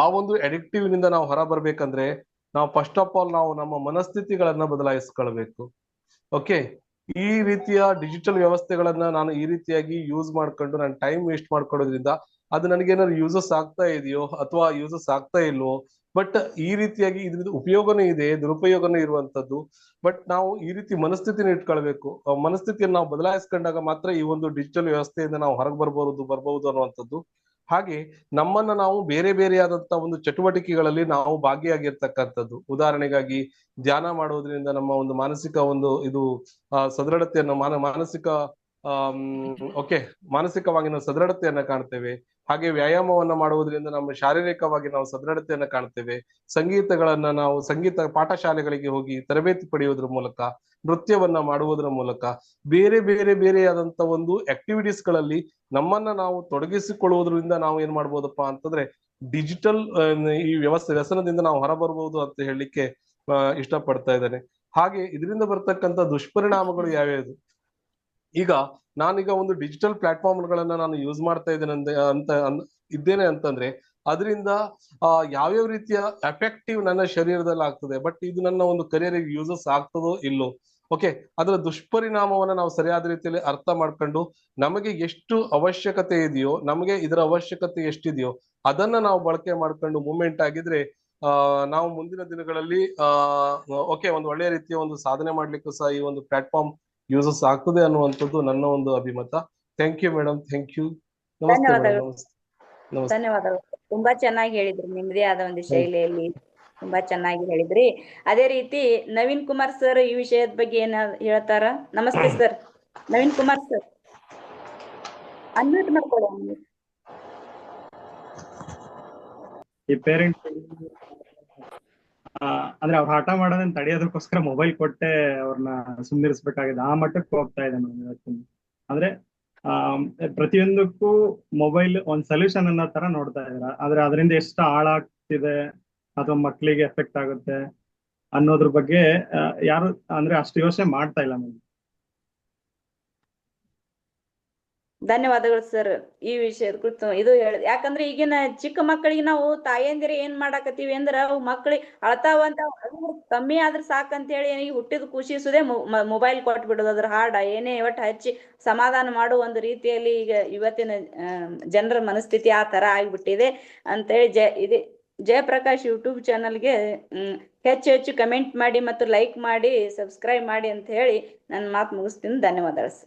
ಆ ಒಂದು ಅಡಿಕ್ಟಿವ್ ನಿಂದ ನಾವು ಹೊರ ಬರ್ಬೇಕಂದ್ರೆ ನಾವು ಫಸ್ಟ್ ಆಫ್ ಆಲ್ ನಾವು ನಮ್ಮ ಮನಸ್ಥಿತಿಗಳನ್ನ ಬದಲಾಯಿಸ್ಕೊಳ್ಬೇಕು. ಓಕೆ, ಈ ರೀತಿಯ ಡಿಜಿಟಲ್ ವ್ಯವಸ್ಥೆಗಳನ್ನ ನಾನು ಈ ರೀತಿಯಾಗಿ ಯೂಸ್ ಮಾಡ್ಕೊಂಡು ನಾನು ಟೈಮ್ ವೇಸ್ಟ್ ಮಾಡ್ಕೊಳ್ಳೋದ್ರಿಂದ ಅದು ನನಗೇನಾದ್ರು ಯೂಸಸ್ ಆಗ್ತಾ ಇದೆಯೋ ಅಥವಾ ಯೂಸಸ್ ಆಗ್ತಾ ಇಲ್ವೋ. ಬಟ್ ಈ ರೀತಿಯಾಗಿ ಇದ್ರದ್ದು ಉಪಯೋಗನೂ ಇದೆ, ದುರುಪಯೋಗನೂ ಇರುವಂತದ್ದು. ಬಟ್ ನಾವು ಈ ರೀತಿ ಮನಸ್ಥಿತಿನ ಇಟ್ಕೊಳ್ಬೇಕು. ಮನಸ್ಥಿತಿಯನ್ನು ನಾವು ಬದಲಾಯಿಸ್ಕೊಂಡಾಗ ಮಾತ್ರ ಈ ಒಂದು ಡಿಜಿಟಲ್ ವ್ಯವಸ್ಥೆಯಿಂದ ನಾವು ಹೊರಗೆ ಬರ್ಬಹುದು ಅನ್ನುವಂಥದ್ದು. ಹಾಗೆ ನಮ್ಮನ್ನ ನಾವು ಬೇರೆ ಬೇರೆಯಾದಂತ ಒಂದು ಚಟುವಟಿಕೆಗಳಲ್ಲಿ ನಾವು ಭಾಗಿಯಾಗಿರ್ತಕ್ಕಂಥದ್ದು. ಉದಾಹರಣೆಗಾಗಿ ಧ್ಯಾನ ಮಾಡೋದ್ರಿಂದ ನಮ್ಮ ಒಂದು ಮಾನಸಿಕ ಒಂದು ಇದು ಸದೃಢತೆಯನ್ನು ಮಾನಸಿಕವಾಗಿ ನಾವು ಸದೃಢತೆಯನ್ನ ಕಾಣ್ತೇವೆ. ಹಾಗೆ ವ್ಯಾಯಾಮವನ್ನ ಮಾಡುವುದರಿಂದ ನಮ್ಮ ಶಾರೀರಿಕವಾಗಿ ನಾವು ಸದೃಢತೆಯನ್ನ ಕಾಣ್ತೇವೆ. ಸಂಗೀತ ಪಾಠಶಾಲೆಗಳಿಗೆ ಹೋಗಿ ತರಬೇತಿ ಪಡೆಯುವುದರ ಮೂಲಕ, ನೃತ್ಯವನ್ನ ಮಾಡುವುದರ ಮೂಲಕ, ಬೇರೆಯಾದಂತ ಒಂದು ಆಕ್ಟಿವಿಟೀಸ್ ಗಳಲ್ಲಿ ನಮ್ಮನ್ನ ನಾವು ತೊಡಗಿಸಿಕೊಳ್ಳುವುದರಿಂದ ನಾವು ಏನ್ ಮಾಡ್ಬೋದಪ್ಪ ಅಂತಂದ್ರೆ ಡಿಜಿಟಲ್ ಈ ವ್ಯಸನದಿಂದ ನಾವು ಹೊರಬರ್ಬಹುದು ಅಂತ ಹೇಳಲಿಕ್ಕೆ ಇಷ್ಟಪಡ್ತಾ ಇದ್ದೇನೆ. ಹಾಗೆ ಇದರಿಂದ ಬರ್ತಕ್ಕಂಥ ದುಷ್ಪರಿಣಾಮಗಳು ಯಾವ್ಯಾವುದು? ಈಗ ನಾನೀಗ ಒಂದು ಡಿಜಿಟಲ್ ಪ್ಲಾಟ್ಫಾರ್ಮ್ಗಳನ್ನ ನಾನು ಯೂಸ್ ಮಾಡ್ತಾ ಇದ್ದೇನೆ ಅಂತಂದ್ರೆ ಅದರಿಂದ ಯಾವ್ಯಾವ ರೀತಿಯ ಎಫೆಕ್ಟಿವ್ ನನ್ನ ಶರೀರದಲ್ಲಿ ಆಗ್ತದೆ, ಬಟ್ ಇದು ನನ್ನ ಒಂದು ಕರಿಯರಿಗೆ ಯೂಸಸ್ ಆಗ್ತದೋ ಇಲ್ಲೋ. ಓಕೆ, ಅದರ ದುಷ್ಪರಿಣಾಮವನ್ನ ನಾವು ಸರಿಯಾದ ರೀತಿಯಲ್ಲಿ ಅರ್ಥ ಮಾಡ್ಕೊಂಡು ನಮಗೆ ಎಷ್ಟು ಅವಶ್ಯಕತೆ ಇದೆಯೋ, ನಮಗೆ ಇದರ ಅವಶ್ಯಕತೆ ಎಷ್ಟಿದೆಯೋ ಅದನ್ನ ನಾವು ಬಳಕೆ ಮಾಡ್ಕೊಂಡು ಮೂವ್ಮೆಂಟ್ ಆಗಿದ್ರೆ ನಾವು ಮುಂದಿನ ದಿನಗಳಲ್ಲಿ ಒಂದು ಒಳ್ಳೆಯ ರೀತಿಯ ಒಂದು ಸಾಧನೆ ಮಾಡ್ಲಿಕ್ಕೂ ಸಹ ಈ ಒಂದು ಪ್ಲಾಟ್ಫಾರ್ಮ್ ಯೂಸಸ್ ಆಗ್ತದೆ ಅನ್ನುವಂಥದ್ದು ನನ್ನ ಒಂದು ಅಭಿಮತ. Thank you madam, thank you. ನಮಸ್ತೆ ಮೇಡಮ್. ನಮಸ್ತೆ. ಧನ್ಯವಾದಗಳು. ತುಂಬಾ ಚೆನ್ನಾಗಿ ಹೇಳಿದ್ರಿ, ನಿಮ್ಮದೇ ಆದ ಒಂದು ಶೈಲಿಯಲ್ಲಿ ತುಂಬಾ ಚೆನ್ನಾಗಿ ಹೇಳಿದ್ರಿ. ಅದೇ ರೀತಿ ನವೀನ್ ಕುಮಾರ್ ಸರ್ ಈ ವಿಷಯದ ಬಗ್ಗೆ ಏನ ಹೇಳ್ತಾರ? ನಮಸ್ತೆ sir, Naveen Kumar sir, unmute ಮಾಡ್ಕೊಳ್ಳಿ. ಈ ಪೇರೆಂಟ್ಸ್ ಅಂದ್ರೆ ಅವ್ರ ಹಠ ಮಾಡೋದನ್ನ ತಡೆಯೋದಕ್ಕೋಸ್ಕರ ಮೊಬೈಲ್ ಕೊಟ್ಟೆ ಅವ್ರನ್ನ ಸುಮ್ಮನಿರಿಸ್ಬೇಕಾಗಿದೆ. ಆ ಮಟ್ಟಕ್ಕೆ ಹೋಗ್ತಾ ಇದೆ ಮೇಡಮ್ ಇವತ್ತಿನ. ಅಂದ್ರೆ ಪ್ರತಿಯೊಂದಕ್ಕೂ ಮೊಬೈಲ್ ಒಂದ್ ಸೊಲ್ಯೂಷನ್ ಅನ್ನೋ ತರ ನೋಡ್ತಾ ಇದಾರೆ. ಆದ್ರೆ ಅದರಿಂದ ಎಷ್ಟು ಹಾಳಾಗ್ತಿದೆ ಅಥವಾ ಮಕ್ಳಿಗೆ ಎಫೆಕ್ಟ್ ಆಗುತ್ತೆ ಅನ್ನೋದ್ರ ಬಗ್ಗೆ ಯಾರು ಅಂದ್ರೆ ಅಷ್ಟು ಯೋಚನೆ ಮಾಡ್ತಾ ಇಲ್ಲ ಮೇಡಮ್. ಧನ್ಯವಾದಗಳು ಸರ್ ಈ ವಿಷಯದ ಕುರಿತು ಇದು ಯಾಕಂದ್ರೆ ಈಗಿನ ಚಿಕ್ಕ ಮಕ್ಕಳಿಗೆ ನಾವು ತಾಯಂದಿರು ಏನ್ ಮಾಡಾಕತ್ತೀವಿ ಅಂದ್ರ ಅವು ಮಕ್ಕಳಿಗೆ ಅಳ್ತಾವಂತ ಕಮ್ಮಿ ಆದ್ರೆ ಸಾಕಂತ ಹೇಳಿ ಈ ಹುಟ್ಟಿದ ಖುಷಿಸುದೇ ಮೊಬೈಲ್ ಕೊಟ್ಟು ಬಿಡೋದು, ಅದ್ರ ಹಾಡ ಏನೇ ಒಟ್ಟು ಹಚ್ಚಿ ಸಮಾಧಾನ ಮಾಡುವ ಒಂದು ರೀತಿಯಲ್ಲಿ ಈಗ ಇವತ್ತಿನ ಜನರ ಮನಸ್ಥಿತಿ ಆ ತರ ಆಗ್ಬಿಟ್ಟಿದೆ ಅಂತೇಳಿ ಜಯಪ್ರಕಾಶ್ ಯೂಟ್ಯೂಬ್ ಚಾನಲ್ಗೆ ಹೆಚ್ಚು ಕಮೆಂಟ್ ಮಾಡಿ ಮತ್ತು ಲೈಕ್ ಮಾಡಿ ಸಬ್ಸ್ಕ್ರೈಬ್ ಮಾಡಿ ಅಂತ ಹೇಳಿ ನನ್ನ ಮಾತು ಮುಗಿಸ್ತೀನಿ. ಧನ್ಯವಾದಗಳು ಸರ್.